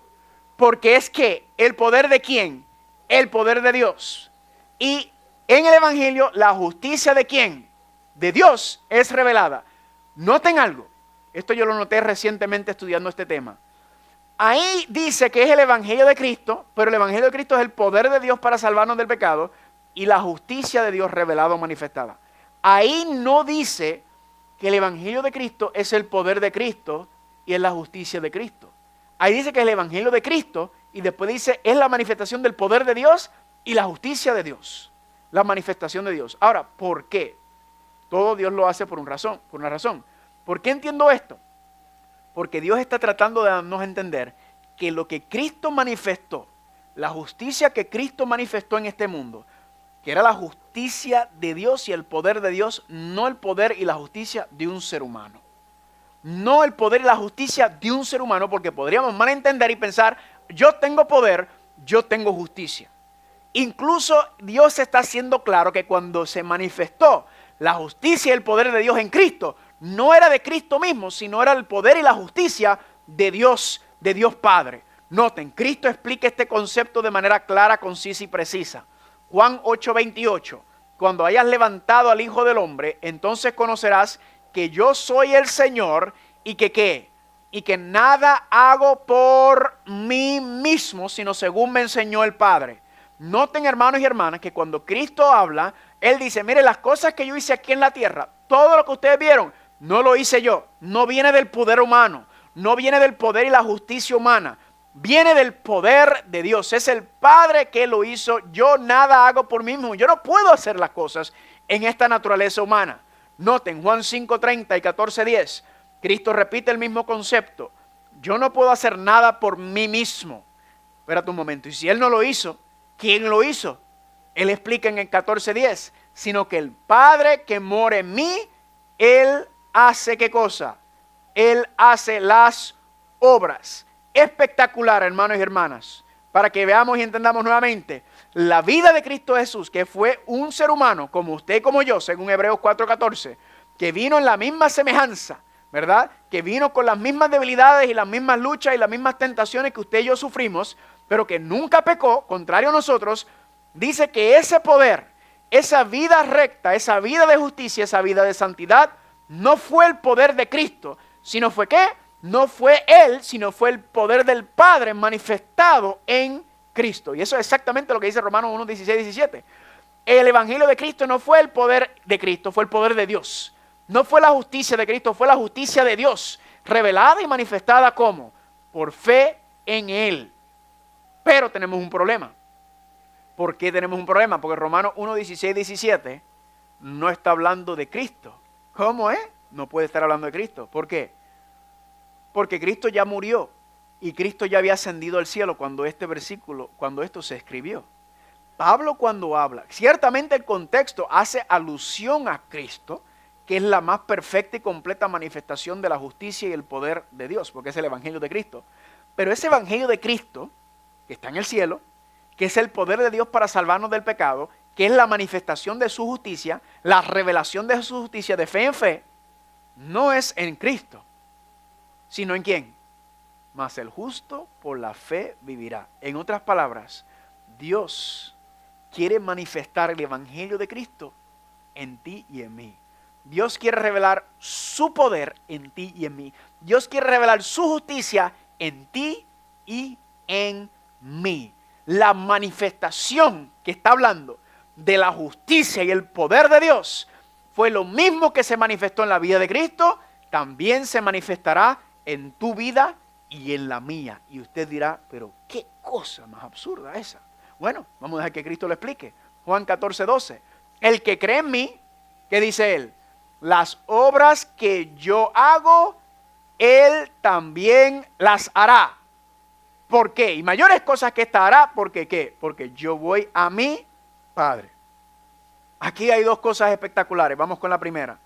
Porque es que el poder de quién, el poder de Dios. Y en el evangelio la justicia de quién, de Dios es revelada. Noten algo, esto yo lo noté recientemente estudiando este tema. Ahí dice que es el evangelio de Cristo, pero el evangelio de Cristo es el poder de Dios para salvarnos del pecado y la justicia de Dios revelada o manifestada. Ahí no dice que el evangelio de Cristo es el poder de Cristo y es la justicia de Cristo. Ahí dice que es el evangelio de Cristo y después dice es la manifestación del poder de Dios y la justicia de Dios. La manifestación de Dios. Ahora, ¿por qué? Todo Dios lo hace por una razón. ¿Por qué entiendo esto? Porque Dios está tratando de darnos a entender que lo que Cristo manifestó, la justicia que Cristo manifestó en este mundo, que era la justicia de Dios y el poder de Dios, no el poder y la justicia de un ser humano. No el poder y la justicia de un ser humano, porque podríamos malentender y pensar, yo tengo poder, yo tengo justicia. Incluso Dios está haciendo claro que cuando se manifestó la justicia y el poder de Dios en Cristo, no era de Cristo mismo, sino era el poder y la justicia de Dios Padre. Noten, Cristo explica este concepto de manera clara, concisa y precisa. Juan 8:28, cuando hayas levantado al Hijo del Hombre, entonces conocerás que yo soy el Señor y que ¿qué? Y que nada hago por mí mismo, sino según me enseñó el Padre. Noten, hermanos y hermanas, que cuando Cristo habla, Él dice, mire, las cosas que yo hice aquí en la tierra, todo lo que ustedes vieron, no lo hice yo, no viene del poder humano, no viene del poder y la justicia humana, viene del poder de Dios. Es el Padre que lo hizo, yo nada hago por mí mismo, yo no puedo hacer las cosas en esta naturaleza humana. Noten, Juan 5:30 y 14:10, Cristo repite el mismo concepto, yo no puedo hacer nada por mí mismo. Espérate un momento, y si Él no lo hizo, ¿quién lo hizo? Él explica en el 14:10, sino que el Padre que mora en mí, Él hace ¿qué cosa? Él hace las obras. Espectacular, hermanos y hermanas, para que veamos y entendamos nuevamente la vida de Cristo Jesús, que fue un ser humano como usted y como yo, según Hebreos 4:14, que vino en la misma semejanza, ¿verdad? Que vino con las mismas debilidades y las mismas luchas y las mismas tentaciones que usted y yo sufrimos, pero que nunca pecó, contrario a nosotros. Dice que ese poder, esa vida recta, esa vida de justicia, esa vida de santidad, no fue el poder de Cristo, sino fue ¿qué? No fue Él, sino fue el poder del Padre manifestado en Cristo. Y eso es exactamente lo que dice Romanos 1:16-17. El evangelio de Cristo no fue el poder de Cristo, fue el poder de Dios. No fue la justicia de Cristo, fue la justicia de Dios, revelada y manifestada ¿cómo? Por fe en Él. Pero tenemos un problema. ¿Por qué tenemos un problema? Porque Romanos 1:16-17 no está hablando de Cristo. ¿Cómo es? No puede estar hablando de Cristo. ¿Por qué? Porque Cristo ya murió y Cristo ya había ascendido al cielo cuando esto se escribió. Pablo cuando habla, ciertamente el contexto hace alusión a Cristo, que es la más perfecta y completa manifestación de la justicia y el poder de Dios, porque es el evangelio de Cristo. Pero ese evangelio de Cristo, que está en el cielo, que es el poder de Dios para salvarnos del pecado, que es la manifestación de su justicia, la revelación de su justicia de fe en fe, no es en Cristo, sino en ¿quién? Mas el justo por la fe vivirá. En otras palabras, Dios quiere manifestar el evangelio de Cristo en ti y en mí. Dios quiere revelar su poder en ti y en mí. Dios quiere revelar su justicia en ti y en mí. La manifestación que está hablando de la justicia y el poder de Dios fue lo mismo que se manifestó en la vida de Cristo, también se manifestará en tu vida y en la mía. Y usted dirá, pero qué cosa más absurda esa. Bueno, vamos a dejar que Cristo lo explique. Juan 14:12. El que cree en mí, ¿qué dice él? Las obras que yo hago, él también las hará. ¿Por qué? Y mayores cosas que esta hará, ¿porque qué? Porque yo voy a mi Padre. Aquí hay dos cosas espectaculares. Vamos con la primera.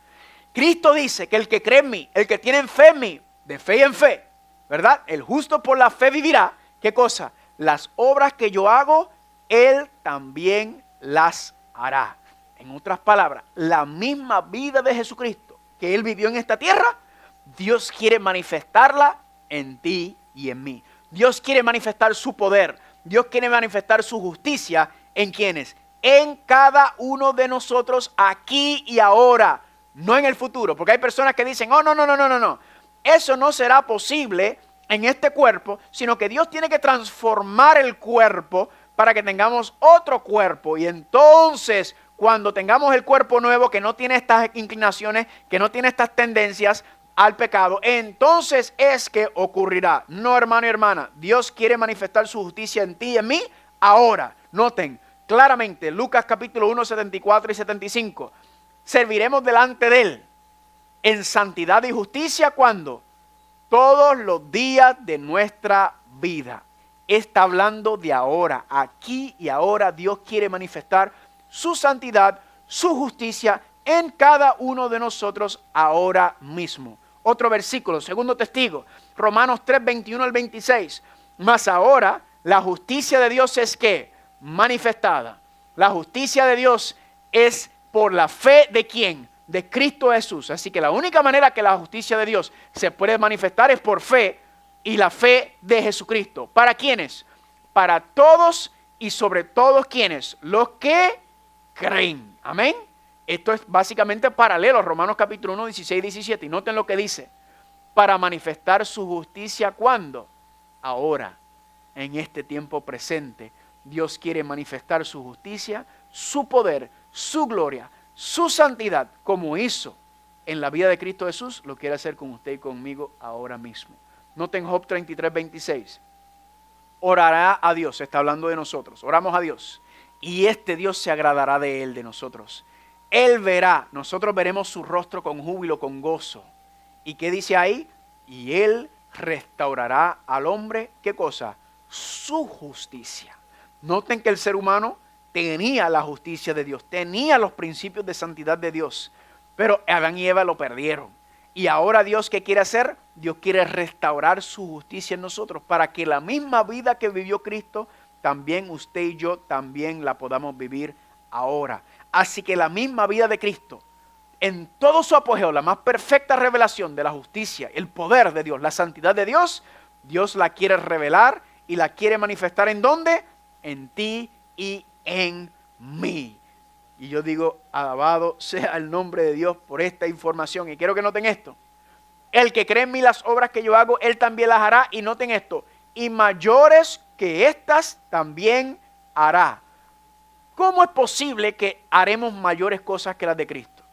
Cristo dice que el que cree en mí, el que tiene fe en mí, de fe en fe, ¿verdad? El justo por la fe vivirá. ¿Qué cosa? Las obras que yo hago, él también las hará. En otras palabras, la misma vida de Jesucristo que él vivió en esta tierra, Dios quiere manifestarla en ti y en mí. Dios quiere manifestar su poder. Dios quiere manifestar su justicia. ¿En quiénes? En cada uno de nosotros aquí y ahora. No en el futuro. Porque hay personas que dicen, oh, no. Eso no será posible en este cuerpo, sino que Dios tiene que transformar el cuerpo para que tengamos otro cuerpo. Y entonces, cuando tengamos el cuerpo nuevo que no tiene estas inclinaciones, que no tiene estas tendencias al pecado, entonces es que ocurrirá. No, hermano y hermana, Dios quiere manifestar su justicia en ti y en mí ahora. Noten claramente Lucas capítulo 1, 74 y 75. Serviremos delante de él en santidad y justicia cuando todos los días de nuestra vida. Está hablando de ahora, aquí y ahora. Dios quiere manifestar su santidad, su justicia en cada uno de nosotros ahora mismo. Otro versículo, segundo testigo, Romanos 3, 21 al 26. Mas ahora la justicia de Dios es ¿qué? Manifestada. La justicia de Dios es por la fe de ¿quién? De Cristo Jesús. Así que la única manera que la justicia de Dios se puede manifestar es por fe, y la fe de Jesucristo. ¿Para quiénes? Para todos y sobre todos ¿quiénes? Los que creen. Amén. Esto es básicamente paralelo a Romanos capítulo 1, 16 y 17. Y noten lo que dice. Para manifestar su justicia, ¿cuándo? Ahora, en este tiempo presente. Dios quiere manifestar su justicia, su poder, su gloria, su santidad, como hizo en la vida de Cristo Jesús, lo quiere hacer con usted y conmigo ahora mismo. Noten Job 33, 26. Orará a Dios, está hablando de nosotros, oramos a Dios. Y este Dios se agradará de él, de nosotros. Él verá, nosotros veremos su rostro con júbilo, con gozo. ¿Y qué dice ahí? Y él restaurará al hombre, ¿qué cosa? Su justicia. Noten que el ser humano tenía la justicia de Dios, tenía los principios de santidad de Dios, pero Adán y Eva lo perdieron. Y ahora Dios, ¿qué quiere hacer? Dios quiere restaurar su justicia en nosotros para que la misma vida que vivió Cristo, también usted y yo también la podamos vivir ahora. Así que la misma vida de Cristo, en todo su apogeo, la más perfecta revelación de la justicia, el poder de Dios, la santidad de Dios, Dios la quiere revelar y la quiere manifestar ¿en dónde? En ti y en mí. Y yo digo, alabado sea el nombre de Dios por esta información. Y quiero que noten esto. El que cree en mí las obras que yo hago, él también las hará. Y noten esto. Y mayores que estas también hará. ¿Cómo es posible que haremos mayores cosas que las de Cristo?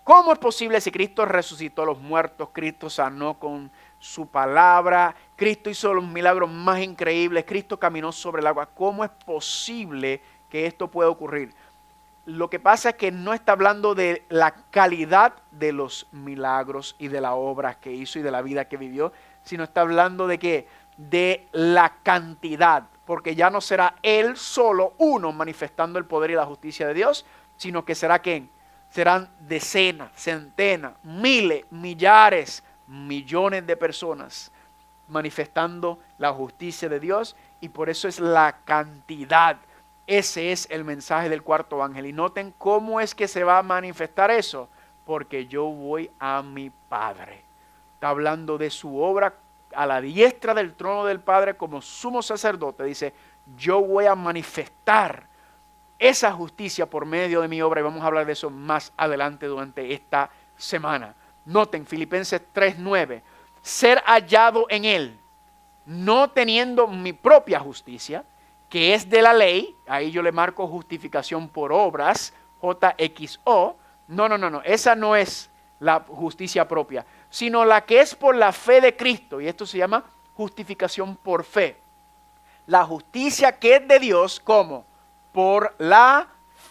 ¿Cómo es posible si Cristo resucitó a los muertos, Cristo sanó con su palabra, Cristo hizo los milagros más increíbles, Cristo caminó sobre el agua? ¿Cómo es posible que esto pueda ocurrir? Lo que pasa es que no está hablando de la calidad de los milagros y de las obras que hizo y de la vida que vivió, sino está hablando de ¿qué? De la cantidad, porque ya no será él solo uno manifestando el poder y la justicia de Dios, sino que será ¿quién? Serán decenas, centenas, miles, millares, millones de personas manifestando la justicia de Dios, y por eso es la cantidad. Ese es el mensaje del cuarto ángel. Y noten cómo es que se va a manifestar eso. Porque yo voy a mi Padre. Está hablando de su obra a la diestra del trono del Padre como sumo sacerdote. Dice, yo voy a manifestar esa justicia por medio de mi obra. Y vamos a hablar de eso más adelante durante esta semana. Noten Filipenses 3:9. Ser hallado en él, no teniendo mi propia justicia, que es de la ley, ahí yo le marco justificación por obras, JXO. No, esa no es la justicia propia, sino la que es por la fe de Cristo, y esto se llama justificación por fe. La justicia que es de Dios, ¿cómo? Por la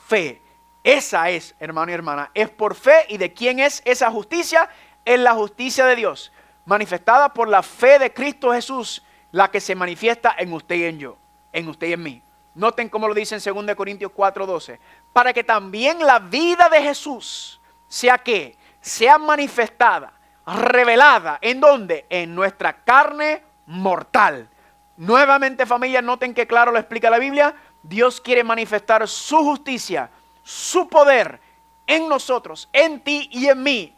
fe. Esa es, hermano y hermana, es por fe. ¿Y de quién es esa justicia? Es la justicia de Dios, manifestada por la fe de Cristo Jesús, la que se manifiesta en usted y en yo, en usted y en mí. Noten cómo lo dice en 2 Corintios 4:12. Para que también la vida de Jesús sea que sea manifestada, revelada, ¿en dónde? En nuestra carne mortal. Nuevamente, familia, noten que claro lo explica la Biblia. Dios quiere manifestar su justicia, su poder en nosotros, en ti y en mí.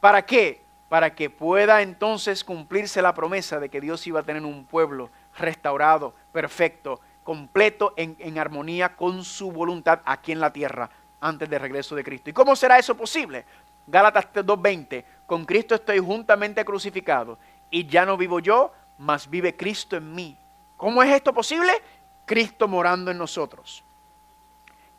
¿Para qué? Para que pueda entonces cumplirse la promesa de que Dios iba a tener un pueblo restaurado, perfecto, completo, en armonía con su voluntad aquí en la tierra antes del regreso de Cristo. ¿Y cómo será eso posible? Gálatas 2:20, con Cristo estoy juntamente crucificado y ya no vivo yo, mas vive Cristo en mí. ¿Cómo es esto posible? Cristo morando en nosotros.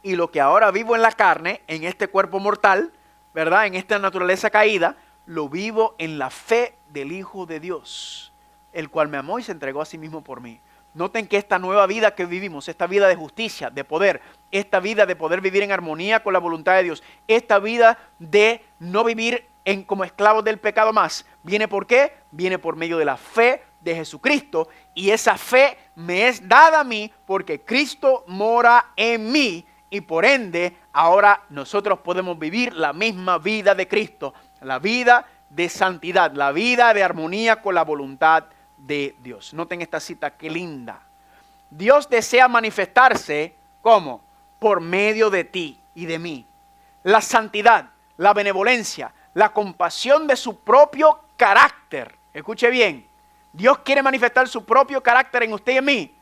Y lo que ahora vivo en la carne, en este cuerpo mortal, ¿verdad? En esta naturaleza caída, lo vivo en la fe del Hijo de Dios, el cual me amó y se entregó a sí mismo por mí. Noten que esta nueva vida que vivimos, esta vida de justicia, de poder, esta vida de poder vivir en armonía con la voluntad de Dios, esta vida de no vivir como esclavos del pecado más, ¿viene por qué? Viene por medio de la fe de Jesucristo, y esa fe me es dada a mí porque Cristo mora en mí, y por ende ahora nosotros podemos vivir la misma vida de Cristo, la vida de santidad, la vida de armonía con la voluntad de Dios. Noten esta cita, qué linda. Dios desea manifestarse, ¿cómo? Por medio de ti y de mí. La santidad, la benevolencia, la compasión de su propio carácter. Escuche bien, Dios quiere manifestar su propio carácter en usted y en mí.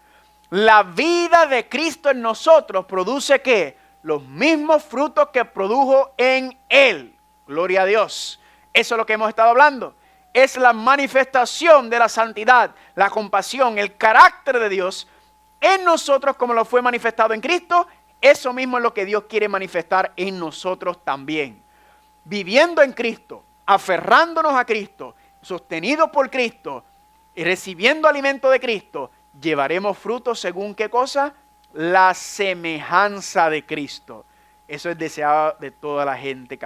La vida de Cristo en nosotros produce ¿qué? Los mismos frutos que produjo en Él. Gloria a Dios. Eso es lo que hemos estado hablando. Es la manifestación de la santidad, la compasión, el carácter de Dios en nosotros como lo fue manifestado en Cristo. Eso mismo es lo que Dios quiere manifestar en nosotros también. Viviendo en Cristo, aferrándonos a Cristo, sostenidos por Cristo y recibiendo alimento de Cristo, llevaremos frutos según ¿qué cosa? La semejanza de Cristo. Eso es deseado de toda la gente,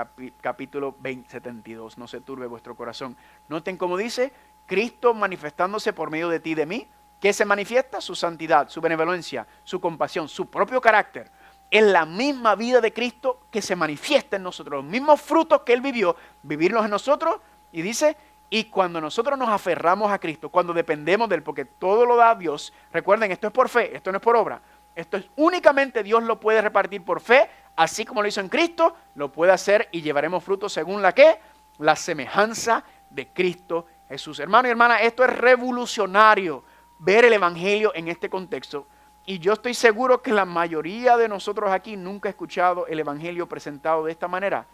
capítulo 72. No se turbe vuestro corazón. Noten cómo dice, Cristo manifestándose por medio de ti y de mí. ¿Qué se manifiesta? Su santidad, su benevolencia, su compasión, su propio carácter. Es la misma vida de Cristo que se manifiesta en nosotros. Los mismos frutos que Él vivió, vivirlos en nosotros. Y dice, y cuando nosotros nos aferramos a Cristo, cuando dependemos de Él, porque todo lo da Dios. Recuerden, esto es por fe, esto no es por obra. Esto es únicamente Dios lo puede repartir por fe. Así como lo hizo en Cristo, lo puede hacer y llevaremos frutos según la ¿qué? La semejanza de Cristo Jesús. Hermano y hermana, esto es revolucionario ver el Evangelio en este contexto. Y yo estoy seguro que la mayoría de nosotros aquí nunca ha escuchado el Evangelio presentado de esta manera.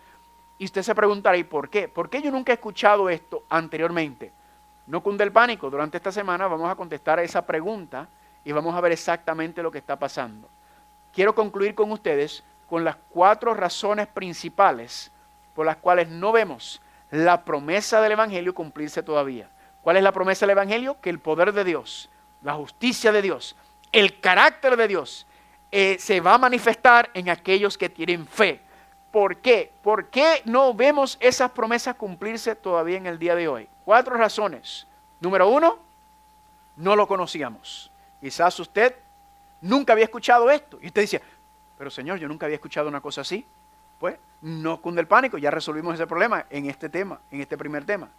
Y usted se preguntará, ¿y por qué? ¿Por qué yo nunca he escuchado esto anteriormente? No cunde el pánico. Durante esta semana vamos a contestar a esa pregunta y vamos a ver exactamente lo que está pasando. Quiero concluir con ustedes con las 4 razones principales por las cuales no vemos la promesa del Evangelio cumplirse todavía. ¿Cuál es la promesa del Evangelio? Que el poder de Dios, la justicia de Dios, el carácter de Dios se va a manifestar en aquellos que tienen fe. ¿Por qué? ¿Por qué no vemos esas promesas cumplirse todavía en el día de hoy? 4 razones. Número 1, no lo conocíamos. Quizás usted nunca había escuchado esto. Y usted dice, pero Señor, yo nunca había escuchado una cosa así. Pues no cunde el pánico, ya resolvimos ese problema en este tema, en este primer tema.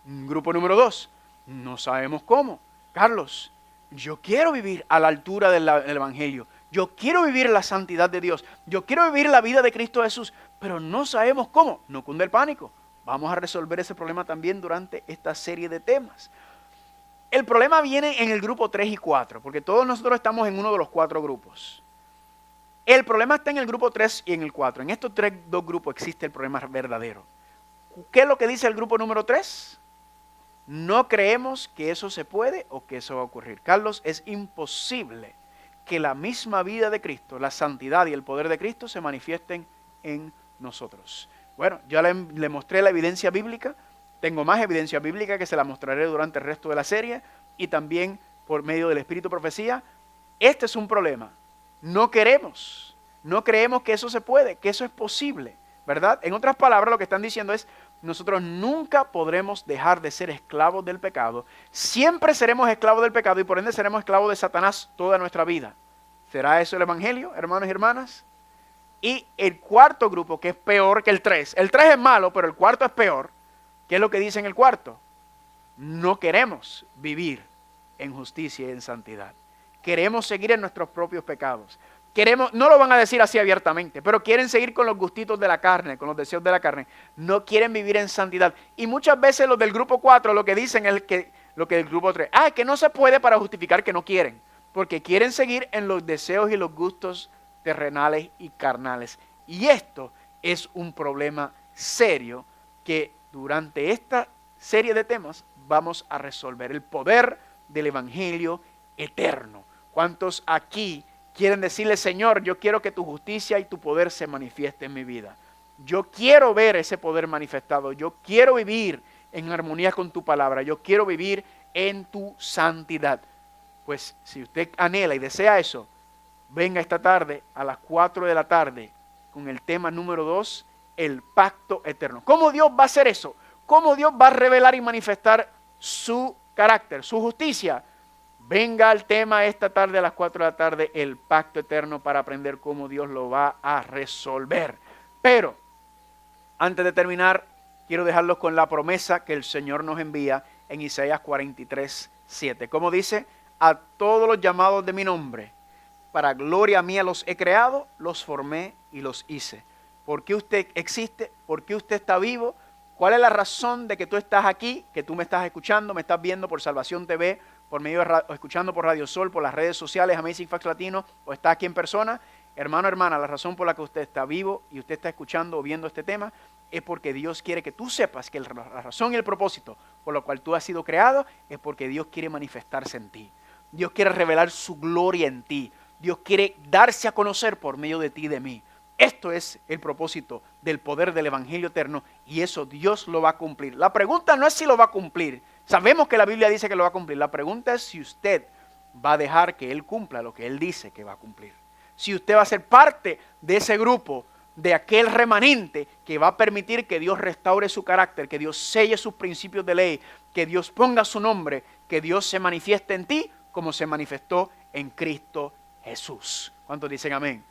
Grupo número 2, no sabemos cómo. Carlos, yo quiero vivir a la altura del Evangelio. Yo quiero vivir la santidad de Dios. Yo quiero vivir la vida de Cristo Jesús, pero no sabemos cómo. No cunde el pánico. Vamos a resolver ese problema también durante esta serie de temas. El problema viene en el grupo 3 y 4, porque todos nosotros estamos en uno de los 4 grupos. El problema está en el grupo 3 y en el 4. En estos 2 grupos existe el problema verdadero. ¿Qué es lo que dice el grupo número 3? No creemos que eso se puede o que eso va a ocurrir. Carlos, es imposible que la misma vida de Cristo, la santidad y el poder de Cristo se manifiesten en nosotros. Bueno, ya le mostré la evidencia bíblica. Tengo más evidencia bíblica que se la mostraré durante el resto de la serie y también por medio del Espíritu Profecía. Este es un problema. No creemos que eso se puede, que eso es posible, ¿verdad? En otras palabras, lo que están diciendo es, nosotros nunca podremos dejar de ser esclavos del pecado. Siempre seremos esclavos del pecado y por ende seremos esclavos de Satanás toda nuestra vida. ¿Será eso el Evangelio, hermanos y hermanas? Y el cuarto grupo, que es peor que el 3. El 3 es malo, pero el cuarto es peor. ¿Qué es lo que dice en el cuarto? No queremos vivir en justicia y en santidad. Queremos seguir en nuestros propios pecados. No lo van a decir así abiertamente, pero quieren seguir con los gustitos de la carne, con los deseos de la carne. No quieren vivir en santidad. Y muchas veces los del grupo 4 lo que dicen es lo que del grupo 3. Que no se puede para justificar que no quieren. Porque quieren seguir en los deseos y los gustos terrenales y carnales. Y esto es un problema serio que durante esta serie de temas vamos a resolver. El poder del Evangelio eterno. ¿Cuántos aquí quieren decirle, Señor, yo quiero que tu justicia y tu poder se manifieste en mi vida? Yo quiero ver ese poder manifestado. Yo quiero vivir en armonía con tu palabra. Yo quiero vivir en tu santidad. Pues si usted anhela y desea eso, venga esta tarde a las 4 de la tarde con el tema número 2, el pacto eterno. ¿Cómo Dios va a hacer eso? ¿Cómo Dios va a revelar y manifestar su carácter, su justicia? Venga al tema esta tarde a las 4 de la tarde, el pacto eterno, para aprender cómo Dios lo va a resolver. Pero, antes de terminar, quiero dejarlos con la promesa que el Señor nos envía en Isaías 43:7. Como dice, a todos los llamados de mi nombre, para gloria mía los he creado, los formé y los hice. ¿Por qué usted existe? ¿Por qué usted está vivo? ¿Cuál es la razón de que tú estás aquí, que tú me estás escuchando, me estás viendo por Salvación TV, por medio de o escuchando por Radio Sol, por las redes sociales, Amazing Facts Latino, o está aquí en persona? Hermano, hermana, la razón por la que usted está vivo y usted está escuchando o viendo este tema es porque Dios quiere que tú sepas que la razón y el propósito por lo cual tú has sido creado es porque Dios quiere manifestarse en ti. Dios quiere revelar su gloria en ti. Dios quiere darse a conocer por medio de ti y de mí. Esto es el propósito del poder del Evangelio eterno y eso Dios lo va a cumplir. La pregunta no es si lo va a cumplir. Sabemos que la Biblia dice que lo va a cumplir. La pregunta es si usted va a dejar que Él cumpla lo que Él dice que va a cumplir. Si usted va a ser parte de ese grupo, de aquel remanente que va a permitir que Dios restaure su carácter, que Dios selle sus principios de ley, que Dios ponga su nombre, que Dios se manifieste en ti como se manifestó en Cristo Jesús. ¿Cuántos dicen amén?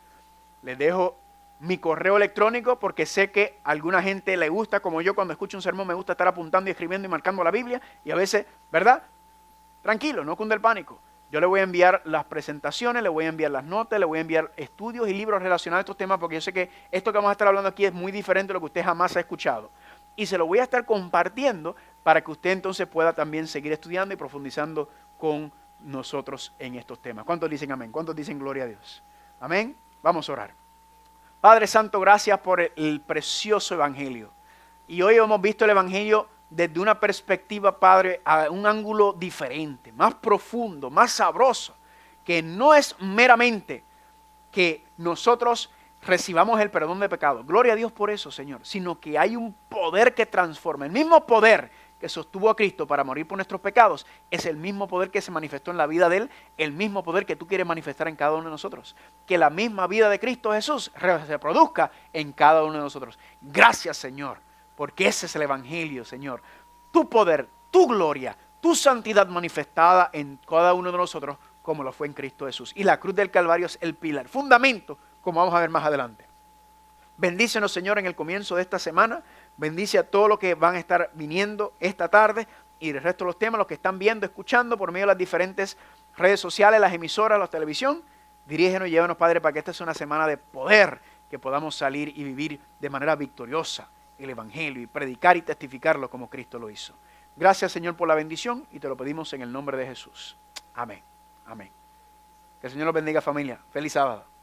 Les dejo mi correo electrónico porque sé que a alguna gente le gusta, como yo cuando escucho un sermón me gusta estar apuntando y escribiendo y marcando la Biblia y a veces, ¿verdad? Tranquilo, no cunde el pánico. Yo le voy a enviar las presentaciones, le voy a enviar las notas, le voy a enviar estudios y libros relacionados a estos temas porque yo sé que esto que vamos a estar hablando aquí es muy diferente de lo que usted jamás ha escuchado. Y se lo voy a estar compartiendo para que usted entonces pueda también seguir estudiando y profundizando con nosotros en estos temas. ¿Cuántos dicen amén? ¿Cuántos dicen gloria a Dios? Amén. Vamos a orar. Padre Santo, gracias por el precioso Evangelio. Y hoy hemos visto el Evangelio desde una perspectiva, Padre, a un ángulo diferente, más profundo, más sabroso, que no es meramente que nosotros recibamos el perdón de pecados. Gloria a Dios por eso, Señor, sino que hay un poder que transforma. El mismo poder que sostuvo a Cristo para morir por nuestros pecados es el mismo poder que se manifestó en la vida de Él, el mismo poder que tú quieres manifestar en cada uno de nosotros. Que la misma vida de Cristo Jesús se produzca en cada uno de nosotros. Gracias, Señor, porque ese es el Evangelio, Señor. Tu poder, tu gloria, tu santidad manifestada en cada uno de nosotros como lo fue en Cristo Jesús. Y la cruz del Calvario es el pilar, fundamento, como vamos a ver más adelante. Bendícenos, Señor, en el comienzo de esta semana. Bendice a todos los que van a estar viniendo esta tarde y el resto de los temas, los que están viendo, escuchando por medio de las diferentes redes sociales, las emisoras, la televisión. Dirígenos y llévanos, Padre, para que esta sea una semana de poder, que podamos salir y vivir de manera victoriosa el Evangelio y predicar y testificarlo como Cristo lo hizo. Gracias, Señor, por la bendición y te lo pedimos en el nombre de Jesús. Amén. Amén. Que el Señor los bendiga, familia. Feliz sábado.